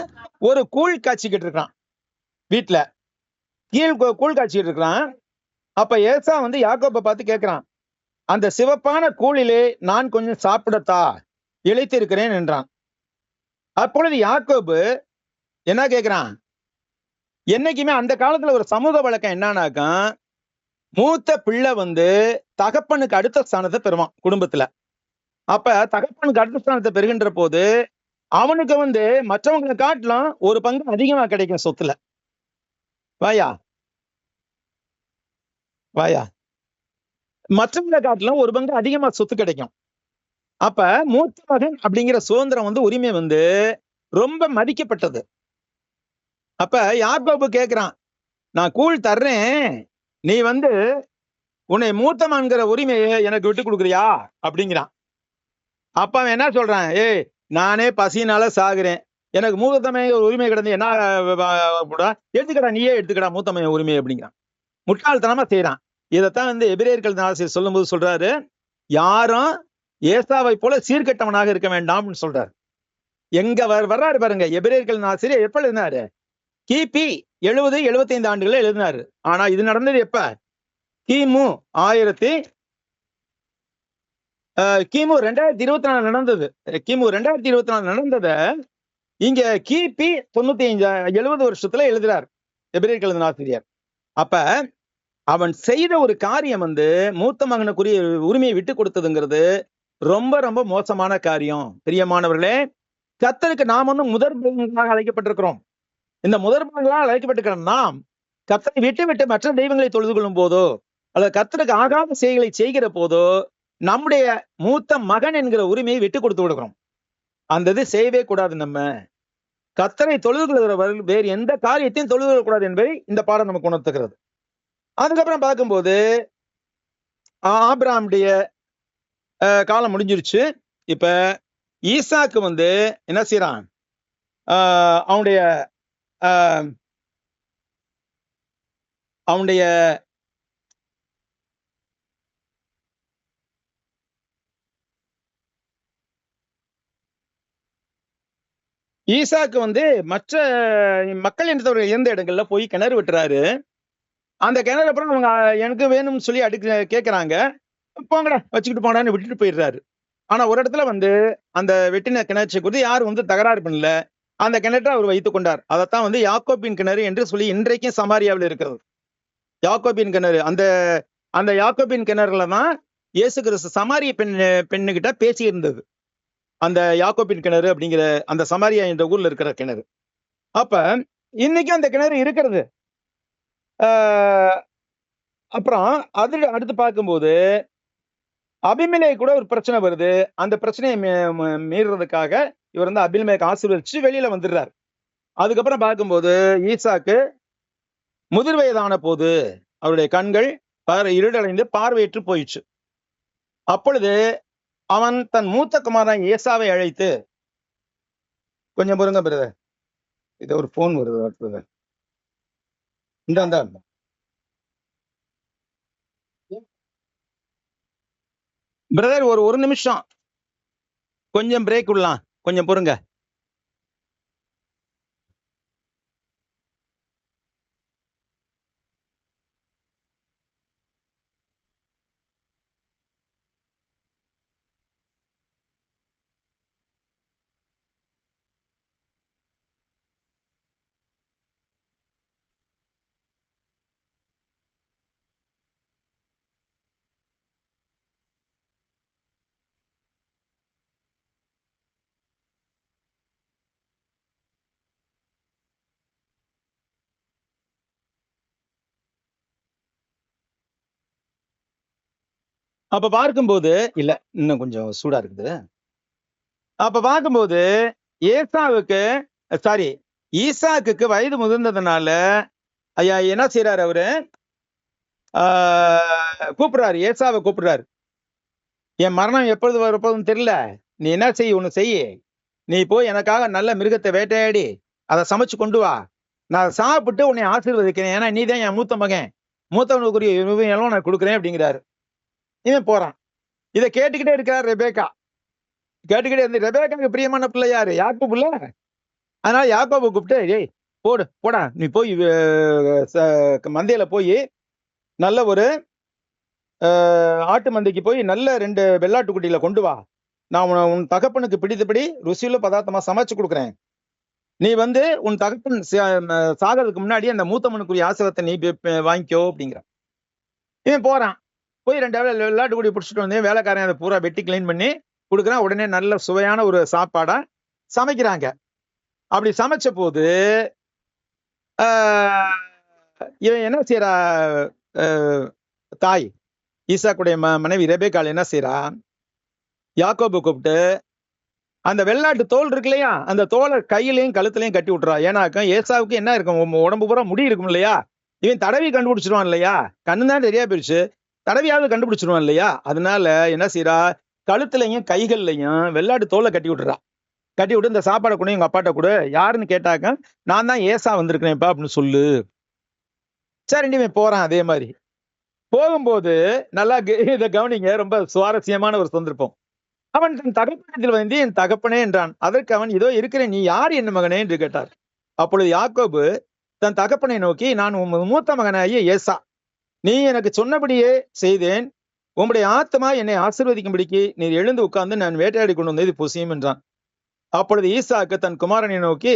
ஒரு கூழ் காய்ச்சிக்கிட்டு இருக்கான் வீட்டுல. கூழ் காய்ச்சிக்கிட்டு இருக்கிறான். அப்ப ஏசா யாக்கோபை பார்த்து கேட்கிறான், அந்த சிவப்பான கூழிலே நான் கொஞ்சம் சாப்பிடத்தா, இளைத்து இருக்கிறேன் என்றான். அப்பொழுது யாக்கோபு என்ன கேட்கிறான்? என்னைக்குமே அந்த காலத்துல ஒரு சமூக வழக்கம் என்னன்னாக்கா, மூத்த பிள்ளை தகப்பனுக்கு அடுத்த ஸ்தானத்தை பெறுவான் குடும்பத்துல. அப்ப தகப்பனுக்கு அடுத்த ஸ்தானத்தை பெறுகின்ற போது அவனுக்கு மற்றவங்களை காட்டிலும் ஒரு பங்கு அதிகமா கிடைக்கும் சொத்துல. வாயா வாயா மற்றவங்களை காட்டிலும் ஒரு பங்கு அதிகமா சொத்து கிடைக்கும். அப்ப மூத்த மகன் அப்படிங்கிற சுதந்திரம் உரிமை ரொம்ப மதிக்கப்பட்டது. அப்ப யாக்கோபு கேட்கிறான், நான் கூழ் தர்றேன், நீ உன்னை மூத்த மகன்கிற உரிமையை எனக்கு விட்டு கொடுக்குறியா அப்படிங்கிறான். அப்ப அவன் என்ன சொல்றான்? ஏய், நானே பசியினால சாகுறேன், எனக்கு மூத்தமைய உரிமை கிடந்து என்ன எடுத்துக்கடா, நீயே எடுத்துக்கடா மூத்தமைய உரிமை அப்படிங்கிறான். முட்டாள்தனமா செய்யறான். இதைத்தான் எபிரேயர்கள் ஆசிரியர் சொல்லும் போது சொல்றாரு, யாரும் ஏசாவை போல சீர்கெட்டவனாக இருக்க வேண்டாம்னு சொல்றாரு. எங்க வர்றாரு பாருங்க. எபிரேயர்கள் ஆசிரியர் எப்ப எழுதினாரு? கிபி 70-75 ஆண்டுகள் எழுதினாரு. ஆனா இது நடந்தது எப்ப? கிமு 2024 நடந்தது. கிமு 2024 நடந்தத இங்க கிபி 95-70 வருஷத்துல எழுதுறார் எபிரேயர்கள் ஆசிரியர். அப்ப அவன் செய்த ஒரு காரியம் மூத்த மகனுக்குரிய உரிமையை விட்டு கொடுத்ததுங்கிறது ரொம்ப ரொம்ப மோசமான காரியம். பிரியமானவர்களே, கர்த்தருக்கு நாம் முதற் பலன்களாக அழைக்கப்பட்டிருக்கிறோம். இந்த முதற் பலன்களாக அழைக்கப்பட்டிருக்கிற நாம் கர்த்தரை விட்டு மற்ற தெய்வங்களை தொழுது கொள்ளும் போதோ அல்லது கர்த்தருக்கு ஆகாத செயல்களை செய்கிற போதோ நம்முடைய மூத்த மகன் என்கிற உரிமையை விட்டு கொடுத்து விடுகிறோம். அந்த இது செய்யவே கூடாது. நம்ம கர்த்தரை தொழுது கொள்கிறவர்கள் வேறு எந்த காரியத்தையும் தொழுது கொள்ளக்கூடாது என்பதை இந்த பாடம் நமக்கு உணர்த்துகிறது. அதுக்கப்புறம் பார்க்கும்போது ஆபிரகாமுடைய காலம் முடிஞ்சிருச்சு. இப்ப ஈசாக்கு என்ன செய்யறான்? அவனுடைய அவனுடைய ஈசாக்கு மற்ற மக்கள் இனத்தவர்கள் இருந்த இடங்கள்ல போய் கிணறு வெட்டுறாரு. அந்த கிணறு அப்புறம் அவங்க எனக்கு வேணும்னு சொல்லி கேட்கறாங்க. போங்கடா வச்சுக்கிட்டு போனான்னு விட்டுட்டு போயிடுறாரு. ஆனா ஒரு இடத்துல அந்த வெட்டின கிணற்றை குறித்து யாரும் தகராறு பண்ணல. அந்த கிணற்றை அவர் வைத்துக் கொண்டார். அதைத்தான் யாக்கோபின் கிணறு என்று சொல்லி இன்றைக்கும் சமாரியாவில் இருக்கிறது. யாக்கோபின் கிணறு. அந்த யாக்கோபின் கிணறுல தான் இயேசு கிறிஸ்து சமாரிய பெண்ணுகிட்ட பேசி இருந்தது. அந்த யாக்கோபின் கிணறு அப்படிங்கிற அந்த சமாரியா என்ற ஊர்ல இருக்கிற கிணறு. அப்ப இன்னைக்கும் அந்த கிணறு இருக்கிறது. அப்புறம் அடுத்து பார்க்கும்போது அபிமெலேக்கு கூட ஒரு பிரச்சனை வருது. அந்த பிரச்சனையை மீறுறதுக்காக இவர் அபிமெலேக்கு ஆசீர்வதிச்சு வெளியில வந்துடுறார். அதுக்கப்புறம் பார்க்கும்போது ஈசாக்கு முதிர் வயதான போது அவருடைய கண்கள் இருளடைந்து பார்வையற்று போயிடுச்சு. அப்பொழுது அவன் தன் மூத்த குமாரன் ஏசாவை அழைத்து, கொஞ்சம் பொறுங்க பிரதர், இது ஒரு போன் வருது. இந்த பிரதர் ஒரு நிமிஷம், கொஞ்சம் பிரேக் விடலாம், கொஞ்சம் பொறுங்க. அப்ப பார்க்கும்போது இல்ல இன்னும் கொஞ்சம் சூடா இருக்குது. அப்ப பார்க்கும்போது ஏசாவுக்கு சாரி ஈசாக்குக்கு வயது முதிர்ந்ததுனால ஐயா என்ன செய்யறாரு அவரு? கூப்பிடுறாரு, ஏசாவை கூப்பிடுறாரு. என் மரணம் எப்பொழுது வரப்போதுன்னு தெரியல, நீ என்ன செய், ஒண்ணு செய்ய, நீ போய் எனக்காக நல்ல மிருகத்தை வேட்டையாடி அதை சமைச்சு கொண்டு வா, நான் சாப்பிட்டு உன்னை ஆசீர்வதிக்கிறேன், ஏன்னா நீ தான் என் மூத்த மகன், மூத்தவனுக்குரிய உரிமையெல்லாம் நான் கொடுக்குறேன் அப்படிங்கிறாரு. இவன் போறான். இதை கேட்டுக்கிட்டே இருக்கார் ரெபேக்கா. கேட்டுக்கிட்டே இருந்து, ரெபேக்காவுக்கு பிரியமான பிள்ளை யாரு? யாக்கோபு இல்ல. அதனால யாக்கோபை கூப்பிட்டு, ஏய் போடா, நீ போய் மந்தையில போய் நல்ல ஒரு ஆட்டு மந்தைக்கு போய் நல்ல 2 வெள்ளாட்டு குட்டியில கொண்டு வா, நான் உன் தகப்பனுக்கு பிடித்தபடி ருசியுள்ள பதார்த்தமா சமைச்சு கொடுக்குறேன், நீ வந்து உன் தகப்பன் சாகிறதுக்கு முன்னாடி அந்த மூத்தமனுக்குரிய ஆசீர்வாதத்தை நீ வாங்கிக்கோ அப்படிங்கிற. இவன் போறான். போய் 2 வெள்ளாட்டு குடி பிடிச்சிட்டு வந்து வேலைக்காரன் அதை பூரா வெட்டி கிளீன் பண்ணி கொடுக்குறான். உடனே நல்ல சுவையான ஒரு சாப்பாடா சமைக்கிறாங்க. அப்படி சமைச்ச போது இவன் என்ன செய்யறா, தாய் ஈசாக்குடைய மனைவி ரெபேக்காள் என்ன செய்யறா, யாக்கோபு கூப்பிட்டு அந்த வெள்ளாட்டு தோல் இருக்கு இல்லையா, அந்த தோலை கையிலையும் கழுத்துலையும் கட்டி விட்டுறா. ஏன்னாக்கா ஏசாவுக்கு என்ன இருக்கும், உடம்பு பூரா முடி இருக்கும் இல்லையா, இவன் தடவி கண்டுபிடிச்சிருவான் இல்லையா, கண்ணு தான் தெரியா போயிடுச்சு, தடவியாவது கண்டுபிடிச்சிருவான் இல்லையா, அதனால என்ன செய்யறா, கழுத்துலையும் கைகள்லையும் வெள்ளாட்டு தோலை கட்டி விட்டுறா. கட்டி விட்டு இந்த சாப்பாடை கூட எங்க அப்பாட்ட கூட, யாருன்னு கேட்டாக்க நான் தான் ஏசா வந்திருக்கிறேன்ப்பா அப்படின்னு சொல்லு. சரி இவன் போறான். அதே மாதிரி போகும்போது நல்லா இதை கவனிங்க, ரொம்ப சுவாரஸ்யமான ஒரு சந்தர்ப்பம். அவன் தன் தகப்பனத்தில் வந்து என் தகப்பனே என்றான். அதற்கு அவன், இதோ இருக்கிறேன், நீ யார் என் மகனே என்று கேட்டார். அப்பொழுது யாக்கோபு தன் தகப்பனை நோக்கி, நான் உன் மூத்த மகனாகிய ஏசா, நீ எனக்கு சொன்னபடியே செய்தேன், உம்முடைய ஆத்மா என்னை ஆசீர்வதிக்கும்படிக்கு நீர் எழுந்து உட்கார்ந்து நான் வேட்டையாடி கொண்டு வந்தது புசியும் என்றான். அப்பொழுது ஈசாக்கு தன் குமாரனை நோக்கி,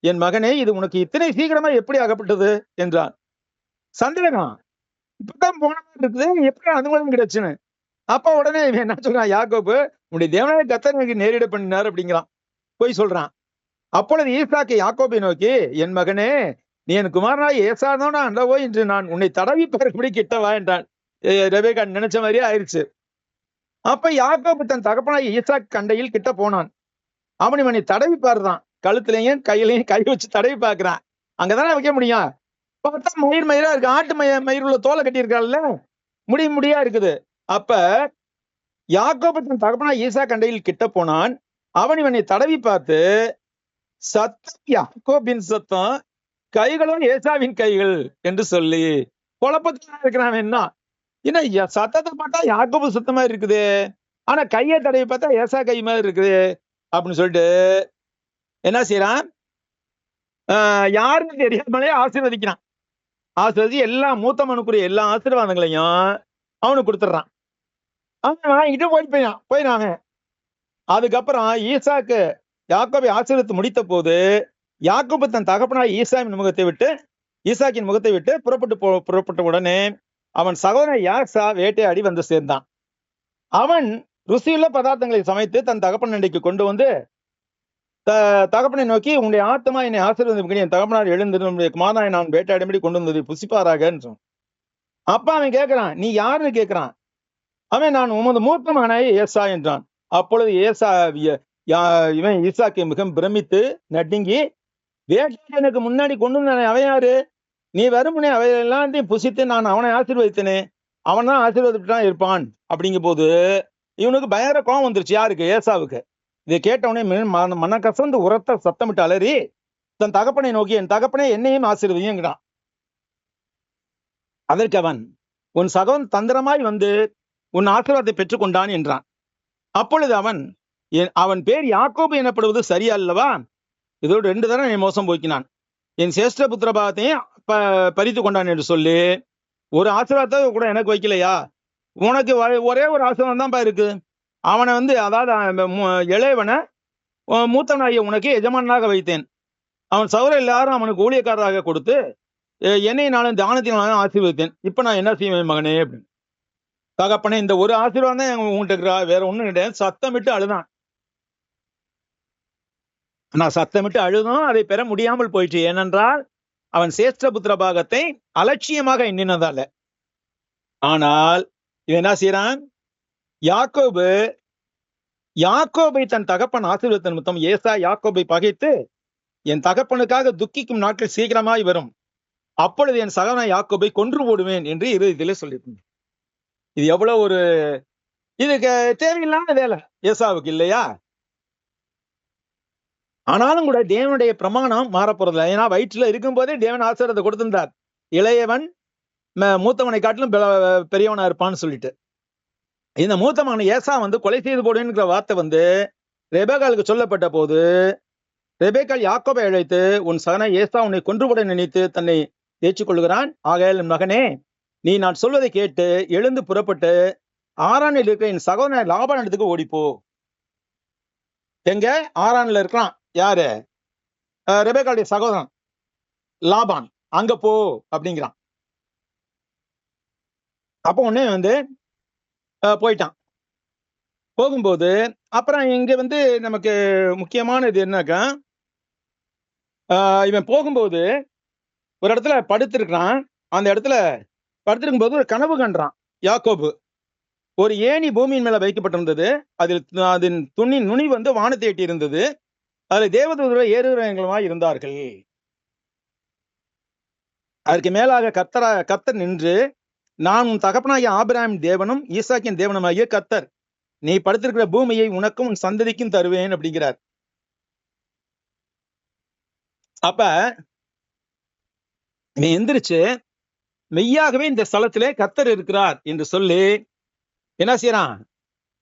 என் மகனே, இது உனக்கு இத்தனை சீக்கிரமா எப்படி அகப்பட்டது என்றான். சந்தேகம், இப்பதான் போன மாதிரி இருக்குது, எப்படி அனுகூலம் கிடைச்சுன்னு. அப்ப உடனே என்ன சொல்றான் யாக்கோபு, உன்னுடைய தேவனாய கர்த்தர் எனக்கு நேரிட பண்ணினார் அப்படிங்கிறான், போய் சொல்றான். அப்பொழுது ஈசாக்கு யாக்கோபை நோக்கி, என் மகனே, நீ என் குமாரனாய் ஏசாதானோ அல்லவோ என்று நான் உன்னை தடவி பார்க்கும்படி கிட்டவா என்றான். ரெபேக்கா நினைச்ச மாதிரியே ஆயிடுச்சு. அப்ப யாக்கோபு தன் தகப்பனாய் ஈசாக்கு கண்டையில் கிட்ட போனான். அவன் இவனை தடவி பாருதான், கழுத்துலையும் கையிலையும் கை வச்சு தடவி பார்க்கிறான். அங்கதானே வைக்க முடியும். பார்த்தா மயிரா இருக்கு, ஆட்டு மயிர் உள்ள தோலை கட்டி இருக்காள்ல, முடியா இருக்குது. அப்ப யாக்கோபு தன் தகப்பனாய் ஈசா கண்டையில் கிட்ட போனான். அவன் இவனை தடவி பார்த்து, சத்தம் யாக்கோபின் சத்தம், கைகளும் ஏசாவின் கைகள் என்று சொல்லி குழப்பத்துல இருக்கிறான். என்ன சத்தத்தை பார்த்தா யாக்கோபு சத்தமா இருக்குது, ஆனா கையை தடவி பார்த்தா ஏசா கை மாதிரி இருக்குது அப்படின்னு சொல்லிட்டு என்ன செய்யறான், யாருன்னு தெரியாமலே ஆசீர்வதிக்கிறான். ஆசீர்வதி எல்லா மூத்த மனுக்குரிய எல்லா ஆசீர்வாதங்களையும் அவனுக்கு கொடுத்துட்றான். அவன் வாங்கிட்டு போயிடான். அதுக்கப்புறம் ஈசாக்கு யாக்கோபை ஆசீர்வதித்து முடித்த போது யாக்கோபு தன் தகப்பனாய் ஈசாவின் ஈசாக்கின் முகத்தை விட்டு புறப்பட்ட உடனே அவன் சகோதரன் யாசா வேட்டையாடி வந்து சேர்ந்தான். அவன் ருசியுள்ள பதார்த்தங்களை சமைத்து தன் தகப்பன் அண்டைக்கு கொண்டு வந்து தகப்பனை நோக்கி, உன்னுடைய ஆத்மா என்னை ஆசீர்வதிக்கும்படி என் தகப்பனார் எழுந்து குமாரனாய் நான் வேட்டையாடும்படி கொண்டு வந்தது புசிப்பாராக. அப்ப அவன் கேட்கிறான், நீ யாருன்னு கேட்கிறான். அவன், நான் உமது மூத்த மகனாய் ஏசா என்றான். அப்பொழுது ஏசா இவன் ஈசாக்கை மிகவும் பிரமித்து நடுங்கி, வேட்டையாடி எனக்கு முன்னாடி கொண்டு வந்தானே அவன் யாரு, நீ வருமுனே அவை எல்லாத்தையும் புசித்து நான் அவனை ஆசீர்வதித்தனே, அவன் தான் ஆசீர்வதிட்டான் இருப்பான் அப்படிங்கும் போது இவனுக்கு பயங்கர கோபம் வந்துருச்சு. யாருக்கு? ஏசாவுக்கு. இதை கேட்டவனே மன கசந்து உரத்த சத்தமிட்டு அலறி தன் தகப்பனை நோக்கி, என் தகப்பனே என்னையும் ஆசீர்வதிங்கிறான். அதற்கு அவன், உன் சகோதரன் தந்திரமாய் வந்து உன் ஆசீர்வாதத்தை பெற்றுக்கொண்டான் என்றான். அப்பொழுது அவன் பேர் யாக்கோபு எனப்படுவது சரியா அல்லவா, இதோடு 2 தடவை என்னை மோசம் போக்கினான், என் சேஷ்ட புத்திர பாகத்தையும் பறித்து கொண்டான் என்று சொல்லி ஒரு ஆசீர்வாதத்தை கூட எனக்கு வைக்கலையா, உனக்கு ஒரே ஒரு ஆசீர்வாதம் தான்ப்பா இருக்கு, அவனை வந்து அதாவது இளையவனை மூத்தவனாகிய உனக்கு எஜமானாக வைத்தேன், அவன் சகோதரர் எல்லாரும் அவனுக்கு ஊழியக்காரராக கொடுத்து என்னையினாலும் தானத்தினாலும் ஆசீர்வதித்தேன், இப்ப நான் என்ன செய்வேன் மகனே அப்படின்னு. தகப்பனே, இந்த ஒரு ஆசீர்வாதம் தான் உங்கள்கிட்ட இருக்கிறா, வேற ஒண்ணும் கிடையாது. சத்தமிட்டு அழுதான். நான் சத்தமிட்டு அழுதும் அதை பெற முடியாமல் போயிடுச்சு. ஏனென்றால் அவன் சேஷ்ட புத்திர பாகத்தை அலட்சியமாக எண்ணினதால. ஆனால் இவன் என்ன செய்யறான், யாக்கோபு யாக்கோபை தன் தகப்பன் ஆசீர்வதித்த நிமித்தம் ஏசா யாக்கோபை பகைத்து, என் தகப்பனுக்காக துக்கிக்கும் நாட்கள் சீக்கிரமாய் வரும், அப்பொழுது என் சகோதரன் யாக்கோபை கொன்று போடுவேன் என்று இறுதியிலே சொல்லியிருந்தார். இது எவ்வளவு ஒரு இதுக்கு தேவையில்லாத வேலை ஏசாவுக்கு இல்லையா? ஆனாலும் கூட தேவனுடைய பிரமாணம் மாறப்போறதில்லை. ஏன்னா வயிற்றுல இருக்கும் போதே தேவன் ஆசீர்வாதத்தை கொடுத்திருந்தார், இளையவன் மூத்தவனை காட்டிலும் பெரியவனா இருப்பான்னு சொல்லிட்டு. இந்த மூத்தமான ஏசா கொலை செய்து போடுவேன்கிற வார்த்தை ரெபேக்காளுக்கு சொல்லப்பட்ட போது, ரெபேக்காள் யாக்கோபை அழைத்து, உன் சகன ஏசா உன்னை கொன்றுபட நினைத்து தன்னை தேய்ச்சிக் கொள்கிறான், ஆகையால் மகனே, நீ நான் சொல்வதை கேட்டு எழுந்து புறப்பட்டு ஆரானில் இருக்கிற என் சகோதரன் லாபான் இடத்துக்கு ஓடிப்போ. எங்க? ஆரான்ல இருக்கிறான். யாரு? ரெபேக்காளுடைய சகோதரன் லாபான். அங்க போ அப்படிங்கிறான். அப்போ உடனே போயிட்டான். போகும்போது அப்புறம் இங்க நமக்கு முக்கியமானது என்னக்கா, இவன் போகும்போது ஒரு இடத்துல படுத்திருக்கிறான். அந்த இடத்துல படுத்திருக்கும் போது ஒரு கனவு கண்டான் யாக்கோபு. ஒரு ஏணி பூமியின் மேல வைக்கப்பட்டிருந்தது. அதன் நுனி வானத்தை எட்டி இருந்தது. அதுல தேவதூதர்கள் ஏறுகிறவங்களுமாய் இருந்தார்கள். அதற்கு மேலாக கர்த்தர் நின்று, நான் உன் தகப்பனாகிய ஆபிரகாமின் தேவனும் ஈசாக்கின் தேவனுமாகிய கர்த்தர், நீ படுத்திருக்கிற பூமியை உனக்கும் உன் சந்ததிக்கும் தருவேன் அப்படிங்கிறார். அப்ப இவன் எந்திரிச்சு மெய்யாகவே இந்த ஸ்தலத்திலே கர்த்தர் இருக்கிறார் என்று சொல்லி என்ன செய்யறான்?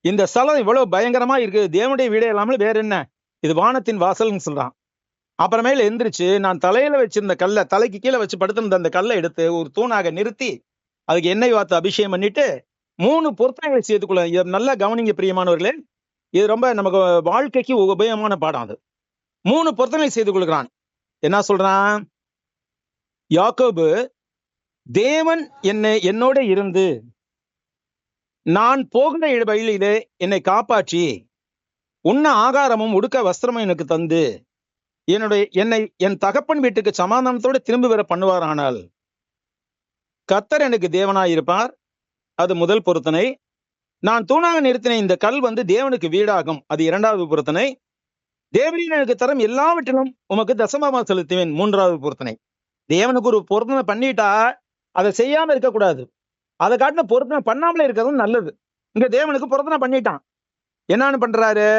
இந்த ஸ்தலம் இவ்வளவு பயங்கரமா இருக்கு, தேவனுடைய வீடே இல்லாமல் வேற என்ன, இது வானத்தின் வாசல்னு சொல்றான். அப்புறமேல எந்திரிச்சு, நான் தலையில வச்சிருந்த கல்லை, தலைக்கு கீழே வச்சு படுத்திருந்த அந்த கல்லை எடுத்து ஒரு தூணாக நிறுத்தி அதுக்கு எண்ணெய் வாத்து அபிஷேகம் பண்ணிட்டு 3 பொருத்தனைகளை சேர்த்துக்குள்ள. இது நல்லா கவனிங்க பிரியமானவர்களே, இது ரொம்ப நமக்கு வாழ்க்கைக்கு உபயோகமான பாடம். அது 3 பொருத்தனைகளை செய்து கொள்கிறான். என்ன சொல்றான்? யாக்கோபு, தேவன் என்னோட இருந்து நான் போகிற வழியிலே என்னை காப்பாற்றி உண்ண ஆகாரமும் உடுக்க வஸ்திரமும் எனக்கு தந்து என் தகப்பன் வீட்டுக்கு சமாதானத்தோடு திரும்பி வர பண்ணுவாரானால் கர்த்தர் எனக்கு தேவனாயிருப்பார். அது முதல் பொருத்தனை. நான் தூணாக நிறுத்தின இந்த கல் தேவனுக்கு வீடாகும். அது 2வது பொருத்தனை. தேவனின் எனக்கு தரம் எல்லாவற்றிலும் உமக்கு தசமமாக செலுத்துவேன். 3வது பொருத்தனை. தேவனுக்கு ஒரு பொருத்தனை பண்ணிட்டா அதை செய்யாம இருக்கக்கூடாது. அதை காட்டின பொருத்தனை பண்ணாமலே இருக்கிறதும் நல்லது. இங்க தேவனுக்கு பொருத்தனை பண்ணிட்டான். என்னன்னு பண்றாரு?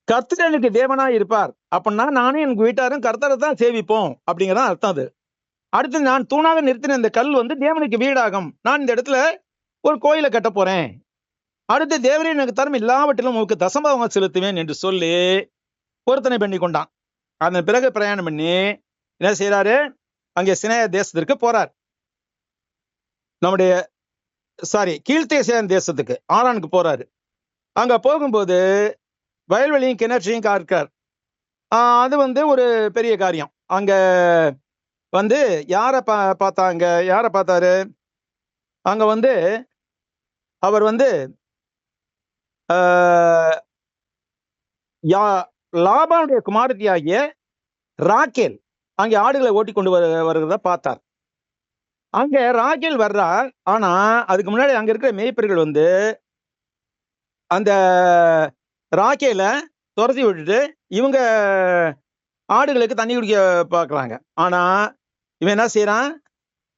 கர்த்தர் எனக்கு தேவனா இருப்பார் அப்படின்னா நானும் எனக்கு வீட்டாரும் கர்த்தரை தான் சேவிப்போம் அப்படிங்கிறதான் அர்த்தம். அது அடுத்து, நான் தூணாக நிறுத்தின இந்த கல் தேவனுக்கு வீடாகும். நான் இந்த இடத்துல ஒரு கோயிலை கட்ட போறேன். அடுத்து, தேவரே எனக்கு தரும் எல்லாவற்றிலும் உங்களுக்கு தசமபாகம் செலுத்துவேன் என்று சொல்லி பொருத்தனை பண்ணி கொண்டான். அதன் பிறகு பிரயாணம் பண்ணி என்ன செய்யறாரு? அங்கே சினேயா தேசத்திற்கு போறார். கீழ்த்தேசியான் தேசத்துக்கு, ஆரானுக்கு போறாரு. அங்க போகும்போது வயல்வெளியும் கிணற்றையும் காக்கிறார். அது ஒரு பெரிய காரியம். அங்க யாரை பார்த்தாரு? அங்க அவர் லாபானுடைய குமாரத்தியாகிய ராக்கேல் அங்கே ஆடுகளை ஓட்டி கொண்டு வருகிறத பார்த்தார். அங்க ராக்கேல் வர்றா. ஆனா அதுக்கு முன்னாடி அங்க இருக்கிற மேய்ப்பர்கள் அந்த ராக்கேல துரத்தி விட்டுட்டு இவங்க ஆடுகளுக்கு தண்ணி குடிக்க பார்க்கறாங்க. ஆனா இவன் என்ன செய்யறான்?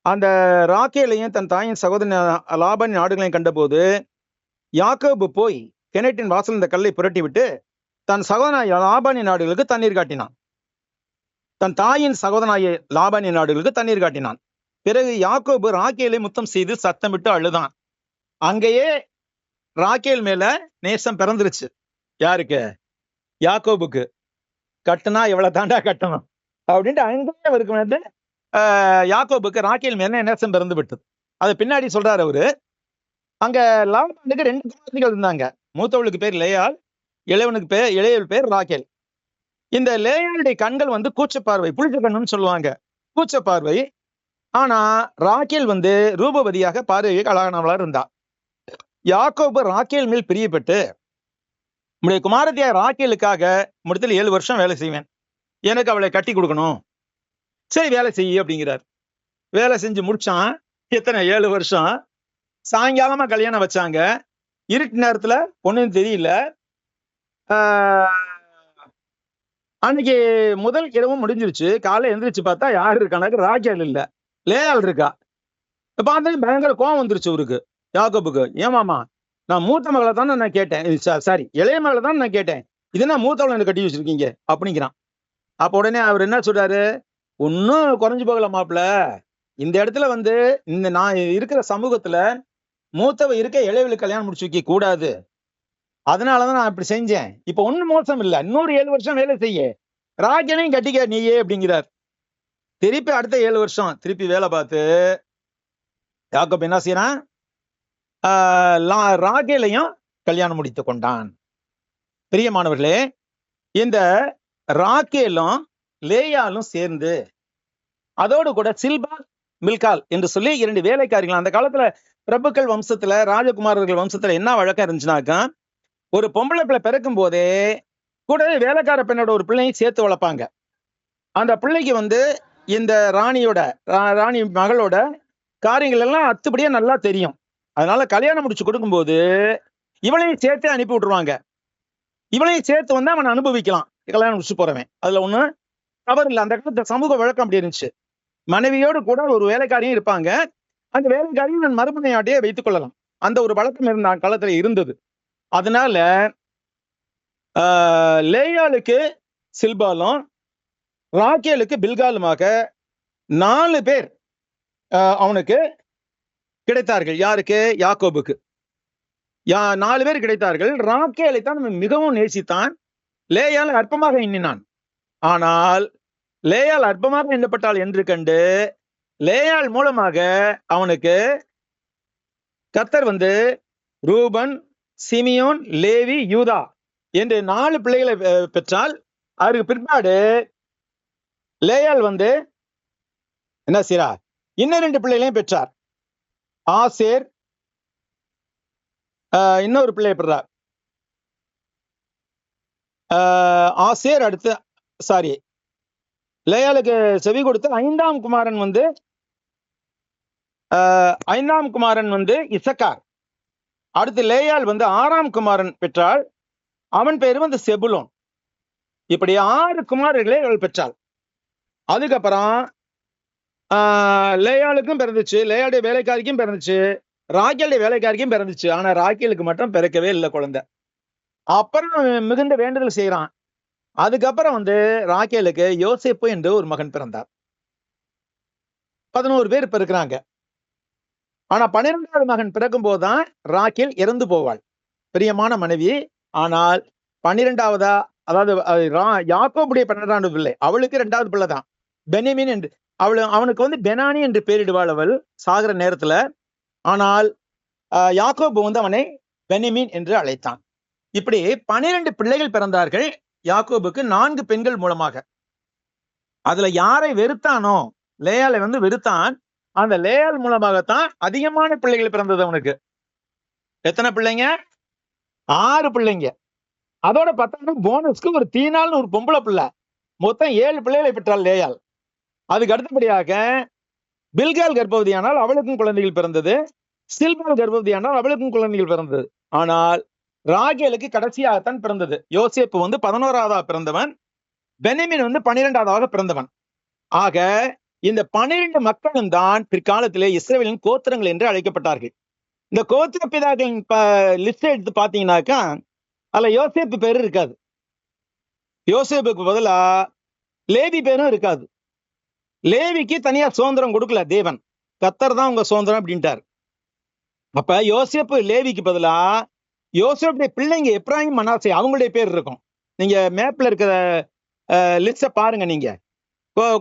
அந்த ராக்கேலையும் தன் தாயின் சகோதரன் லாபானின் ஆடுகளையும் கண்டபோது யாக்கோபு போய் கிணற்றின் வாசல் இந்த கல்லை புரட்டி விட்டு தன் சகோதரனாய லாபானின் ஆடுகளுக்கு தண்ணீர் காட்டினான். தன் தாயின் சகோதரனாய லாபானின் ஆடுகளுக்கு தண்ணீர் காட்டினான். பிறகு யாக்கோபு ராக்கேலை முத்தம் செய்து சத்தமிட்டு அழுதான். அங்கேயே ராக்கேல் மேல நேசம் பிறந்துருச்சு. யாருக்கு? யாக்கோபுக்கு. கட்டுனா எவ்வளவு தாண்டா கட்டணும் அப்படின்ட்டு அங்கேயே அவருக்கு யாக்கோபுக்கு ராக்கேல் மேல நேசம் பிறந்து விட்டது. அது பின்னாடி சொல்றாரு அவரு. அங்க லாபானுக்கு 2 குழந்தைகள் இருந்தாங்க. மூத்தவளுக்கு பேர் லேயாள், இளையவள் பேர் ராக்கேல். இந்த லேயாளுடைய கண்கள் கூச்சப்பார்வை, புளிச்ச கண்ணுன்னு சொல்லுவாங்க, கூச்சப்பார்வை. ஆனா ராக்கேல் ரூபவதியாக பார்வைக்கு அழகானவளா இருந்தா. யாக்கோபு ராக்கேல் மேல் பிரியப்பட்டு, உடைய குமாரத்தியார் ராக்கேலுக்காக முடித்தல 7 வருஷம் வேலை செய்வேன், எனக்கு அவளை கட்டி கொடுக்கணும். சரி, வேலை செய்ய அப்படிங்கிறார். வேலை செஞ்சு முடிச்சான். எத்தனை? 7 வருஷம். சாயங்காலமா கல்யாணம் வச்சாங்க. இருட்டு நேரத்துல ஒண்ணும் தெரியல. ஆஹ் அன்னைக்கு முதல் இரவும் முடிஞ்சிருச்சு. காலைல எந்திரிச்சு பார்த்தா யாரு இருக்கானாக்க ராகேல் இல்ல, லேயாள் இருக்கா. பார்த்தா பயங்கர கோவம் வந்துருச்சு அவருக்கு, யாக்கோபுக்கு. ஏமாமா, நான் மூத்த மகளை தானே நான் கேட்டேன், சாரி இளைய மகளை தான் நான் கேட்டேன், இது என்ன மூத்தவளை எனக்கு கட்டி வச்சிருக்கீங்க அப்படிங்கிறான். அப்ப உடனே அவர் என்ன சொல்றாரு, ஒன்னும் குறைஞ்சு போகல மாப்பிள்ள, இந்த இடத்துல வந்து இந்த நான் இருக்கிற சமூகத்துல மூத்தவ இருக்க இளையவளுக்கு கல்யாணம் முடிச்சு வைக்க கூடாது, அதனாலதான் நான் இப்படி செஞ்சேன். இப்ப ஒண்ணும் மோசம் இல்ல, இன்னொரு 7 வருஷம் வேலை செய்ய, ராகேலையும் கட்டிக்க நீயே அப்படிங்கிறார். திருப்பி அடுத்த 7 வருஷம் திருப்பி வேலை பார்த்து யாக்கோபு என்ன செய்யறான், ராகேலையும் கல்யாணம் முடித்து கொண்டான். பிரியமானவர்களே, இந்த ராகேலும் லேயாலும் சேர்ந்து அதோடு கூட சில்பா மில்கால் என்று சொல்லி 2 வேலைக்காரிகள். அந்த காலத்துல பிரபுக்கள் வம்சத்துல, ராஜகுமாரர்கள் வம்சத்துல என்ன வழக்கம் இருந்துச்சுனாக்கா, ஒரு பொம்பளை பிள்ளை பிறக்கும் போதே கூடவே வேலைக்கார பெண்ணோட ஒரு பிள்ளையும் சேர்த்து வளர்ப்பாங்க. அந்த பிள்ளைக்கு வந்து இந்த ராணி மகளோட காரியங்கள் எல்லாம் அத்துப்படியே நல்லா தெரியும். அதனால கல்யாணம் முடிச்சு கொடுக்கும்போது இவளையும் சேர்த்து அனுப்பி விட்டுருவாங்க. இவளையும் சேர்த்து வந்து அவன் அனுபவிக்கலாம், கல்யாணம் முடிச்சு போறவன். அதுல ஒண்ணு தவறு இல்லை. அந்த காலத்துல சமூக வழக்கம் அப்படி இருந்துச்சு. மனைவியோடு கூட ஒரு வேலைக்காரியும் இருப்பாங்க, அந்த வேலைக்காரியும் மறுமனையாட்டியே வைத்துக் கொள்ளலாம். அந்த ஒரு வழக்கம் இருந்த காலத்துல இருந்தது. அதனால லேயாளுக்கு சில்பாலும் ராகேலுக்கு பில்காலுமாக 4 பேர் அவனுக்கு கிடைத்தார்கள். யாருக்கு? யாக்கோபுக்கு 4 பேர் கிடைத்தார்கள். ராகேலை தான் மிகவும் நேசித்தான், லேயாள் அற்பமாக எண்ணினான். ஆனால் லேயாள் அற்பமாக எண்ணப்பட்டாள் என்று கண்டு லேயாள் மூலமாக அவனுக்கு கர்த்தர் வந்து ரூபன், சிமியோன், லேவி, யூதா என்று 4 பிள்ளைகளை பெற்றால், அதுக்கு பிற்பாடு லேயாள் வந்து என்ன செய்றா, இன்னும் 2 பிள்ளைகளையும் பெற்றார். ஆசேர், இன்னொரு பிள்ளையை பெறார். ஆசேர் அடுத்து சாரி லேயாளுக்கு செவி கொடுத்து 5ஆம் குமாரன் வந்து இசக்கார். அடுத்து லேயாள் வந்து 6ஆம் குமாரன் பெற்றாள், அவன் பேரு வந்து செபுலோன். இப்படி 6 குமாரர்களை அவள் பெற்றாள். அதுக்கப்புறம் லேயாளுக்கும் பிறந்துச்சு, லேயாளுடைய வேலைக்காரிக்கும் பிறந்துச்சு, ராகேலுடைய வேலைக்காரிக்கும் பிறந்துச்சு. ஆனா ராகேலுக்கு மட்டும் பிறக்கவே இல்லை குழந்தை. அப்புறம் மிகுந்த வேண்டுதல் செய்யறான். அதுக்கப்புறம் வந்து ராகேலுக்கு யோசேப்பு என்று ஒரு மகன் பிறந்தார். 11 பேர் இப்ப இருக்கிறாங்க. ஆனா 12வது மகன் பிறக்கும் போதுதான் ராகேல் இறந்து போவாள், பிரியமான மனைவி. ஆனால் 12வதா, அதாவது யாக்கோபுடைய 12வது பிள்ளை, அவளுக்கு 2வது பிள்ளை தான் பென்யமீன் என்று. அவனுக்கு வந்து பெனானி என்று பெயரிடுவாள் அவள் சாகிற நேரத்துல. ஆனால் யாக்கோபு வந்து அவனை பென்யமீன் என்று அழைத்தான். இப்படி 12 பிள்ளைகள் பிறந்தார்கள் யாக்கோபுக்கு 4 பெண்கள் மூலமாக. அதுல யாரை வெறுத்தானோ, லேயாளை வந்து வெறுத்தான், அந்த லேயாள் மூலமாகத்தான் அதிகமான பிள்ளைகள் பிறந்தது அவனுக்கு. எத்தனை பிள்ளைங்க? 6 பிள்ளைங்க. அதோட 10 போனஸ்க்கு ஒரு தீனால்னு ஒரு பொம்பளை பிள்ளை. மொத்தம் 7 பிள்ளைகளை பெற்றாள் லேயாள். அதுக்கு அடுத்தபடியாக பில்கால் கர்ப்பவதியானால் அவளுக்கும் குழந்தைகள் பிறந்தது, சில்பால் கர்ப்பவதியானால் அவளுக்கும் குழந்தைகள் பிறந்தது. ஆனால் ராகேலுக்கு கடைசியாகத்தான் பிறந்தது. யோசேப்பு வந்து 11வதா பிறந்தவன், பென்யமீன் வந்து 12வதாக பிறந்தவன். ஆக இந்த 12 மக்களும் தான் பிற்காலத்திலே இஸ்ரவேலின் கோத்திரங்கள் என்று அழைக்கப்பட்டார்கள். இந்த கோத்திர பிதாக்களின் லிஸ்ட் எடுத்து பாத்தீங்கன்னாக்கா அதுல யோசேப்பு பேரு இருக்காது. யோசேப்புக்கு பதிலா லேவி பேரும் இருக்காது. லேவிக்கு தனியா சுதந்திரம் கொடுக்கல தேவன், கர்த்தர் தான் உங்க சுதந்திரம் அப்படின்ட்டார். அப்ப யோசேப்பு லேவிக்கு பதிலா யோசேப்புடைய பிள்ளைங்க எப்ராஹிம், மனாசே அவங்களுடைய பேர் இருக்கும். நீங்க மேப்ல இருக்கிற லிஸ்ட பாருங்க, நீங்க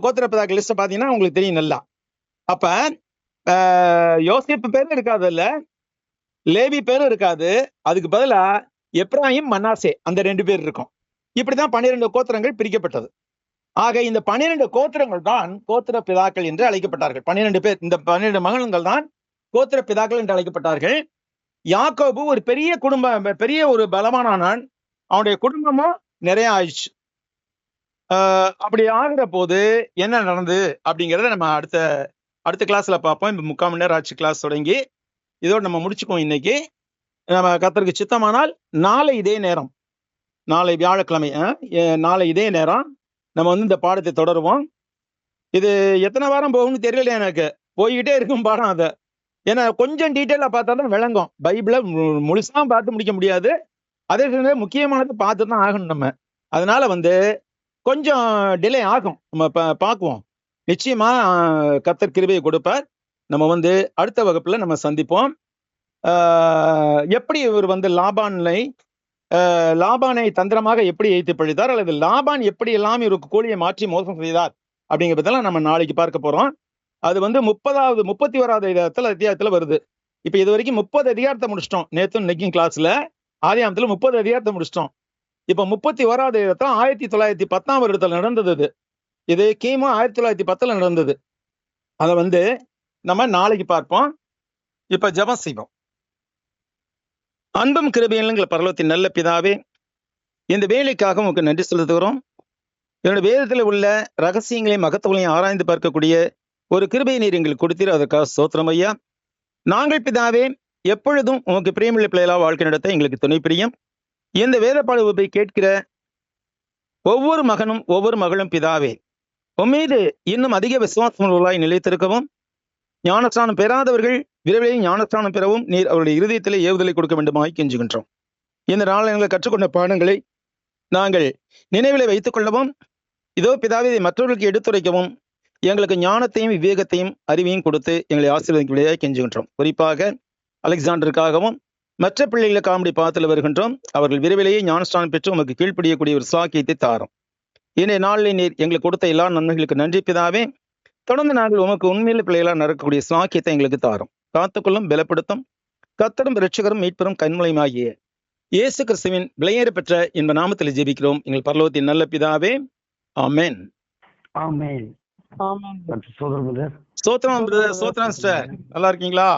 கோத்திர பிதாக்கள் லிஸ்ட பாத்தீங்கன்னா உங்களுக்கு தெரியும் நல்லா. அப்ப யோசேப்பு பேரும் இருக்காது, இல்ல லேவி பேரும் இருக்காது. அதுக்கு பதிலா எப்ராஹிம், மனாசே அந்த 2 பேர் இருக்கும். இப்படிதான் 12 கோத்திரங்கள் பிரிக்கப்பட்டது. ஆக இந்த 12 கோத்திரங்கள் தான் கோத்திர பிதாக்கள் என்று அழைக்கப்பட்டார்கள். 12 பேர், இந்த 12 மகன்கள் தான் கோத்திர பிதாக்கள் என்று அழைக்கப்பட்டார்கள். யாக்கோபு ஒரு பெரிய குடும்பம், பெரிய ஒரு பலமானான். அவனுடைய குடும்பமும் நிறைய ஆயிடுச்சு. அப்படி ஆகிற போது என்ன நடந்தது அப்படிங்கிறத நம்ம அடுத்த கிளாஸ்ல பார்ப்போம். இப்ப 3/4 மணி நேரம் ஆச்சு கிளாஸ் தொடங்கி. இதோடு நம்ம முடிச்சுக்குவோம் இன்னைக்கு. நம்ம கர்த்தருக்கு சித்தமானால் நாளை இதே நேரம், நாளை வியாழக்கிழமை நாளை இதே நேரம் நம்ம வந்து இந்த பாடத்தை தொடருவோம். இது எத்தனை வாரம் போகும்னு தெரியல எனக்கு. போய்கிட்டே இருக்கும் பாடம் அதை. ஏன்னா கொஞ்சம் டீட்டெயிலா பார்த்தா தான் விளங்கும். பைபிளை முழுசா பார்த்து முடிக்க முடியாது. அதே சமயம் முக்கியமானது பார்த்து தான் ஆகணும் நம்ம. அதனால வந்து கொஞ்சம் டிலே ஆகும். நம்ம பார்க்குவோம். நிச்சயமா கர்த்தர் கிருபையை கொடுப்பார். நம்ம வந்து அடுத்த வகுப்புல நம்ம சந்திப்போம். எப்படி இவர் வந்து லாபானை தந்திரமாக எப்படி எய்த்து பழித்தார், அல்லது லாபான் எப்படி எல்லாம் இவருக்கு கூலியை மாற்றி மோசம் செய்தார் அப்படிங்கிறதெல்லாம் நம்ம நாளைக்கு பார்க்க போறோம். அது வந்து 31வது அத்தியாயத்துல வருது. இப்ப இது வரைக்கும் 30 அதிகாரத்தை முடிச்சிட்டோம். நேற்றும் இன்னைக்கும் கிளாஸ்ல ஆதியாகமத்துல 30 அதிகாரத்தை முடிச்சிட்டோம். இப்ப 31வது அதிகாரத்துல 1910 வருடத்துல நடந்தது. இது கிமு 1910 நடந்தது. அதை வந்து நம்ம நாளைக்கு பார்ப்போம். இப்ப ஜெபம் செய்வோம். அன்பும் கிருபையுள்ள பரலோகத்தின் நல்ல பிதாவே, இந்த வேலைக்காக உங்களுக்கு நன்றி செலுத்துகிறோம். என்னுடைய வேதத்தில் உள்ள ரகசியங்களையும் மகத்துவங்களையும் ஆராய்ந்து பார்க்கக்கூடிய ஒரு கிருபையை நீர் எங்களுக்கு கொடுத்தீர். அதற்காக ஸ்தோத்திரம் ஐயா. நாங்கள் பிதாவே எப்பொழுதும் உமக்கு பிரியமுள்ள பிள்ளைகளா வாழ்க்கை நடத்த எங்களுக்கு துணை பிரியம். இந்த வேதப்பாடு வகுப்பை கேட்கிற ஒவ்வொரு மகனும் ஒவ்வொரு மகளும் பிதாவே உம்மீது இன்னும் அதிக விசுவாசமுள்ளவர்களாய் நிலைத்திருக்கவும், ஞானஸ்நானம் பெறாதவர்கள் விரைவிலே ஞானஸ்நானம் பெறவும் நீர் அவருடைய இருதயத்திலே ஏவுதலை கொடுக்க வேண்டுமாய் கெஞ்சுகின்றோம். இந்த நாளில் எங்களை கற்றுக்கொண்ட பாடங்களை நாங்கள் நினைவிலே வைத்துக் கொள்ளவும், இதோ பிதாவை மற்றவர்களுக்கு எடுத்துரைக்கவும் எங்களுக்கு ஞானத்தையும் விவேகத்தையும் அறிவையும் கொடுத்து எங்களை ஆசீர்வதிக்கும்படியாய் கெஞ்சுகின்றோம். குறிப்பாக அலெக்சாண்டருக்காகவும் மற்ற பிள்ளைகளை காமெடி பாத்தில் வருகின்றோம். அவர்கள் விரைவிலேயே ஞானஸ்நானம் பெற்று உமக்கு கீழ்ப்படியக்கூடிய ஒரு சாக்கியத்தை தாரும். இன்றைய நாளில் நீர் எங்களுக்கு கொடுத்த எல்லா நன்மைகளுக்கு நன்றி பிதாவே. தொடர்ந்து நாங்கள் உமக்கு உண்மையில பிள்ளைகளாக நடக்கக்கூடிய சாக்கியத்தை எங்களுக்கு தாரும். காத்துக்கொள்ளும், பலப்படுத்தும். கர்த்தரும் இரட்சகரும் மீட்பெரும் கன்மலையுமாகிய இயேசு கிறிஸ்துவின் விலையேற பெற்ற இன்ப நாமத்தில் ஜெபிக்கிறோம் எங்கள் பரலோகத்தின் நல்ல பிதாவே. ஆமென். ஆமென். ஆமென். சோதரம் ஸ்தோத்திரம் பிரதர், ஸ்தோத்திரம் சிஸ்டர். நல்லா இருக்கீங்களா?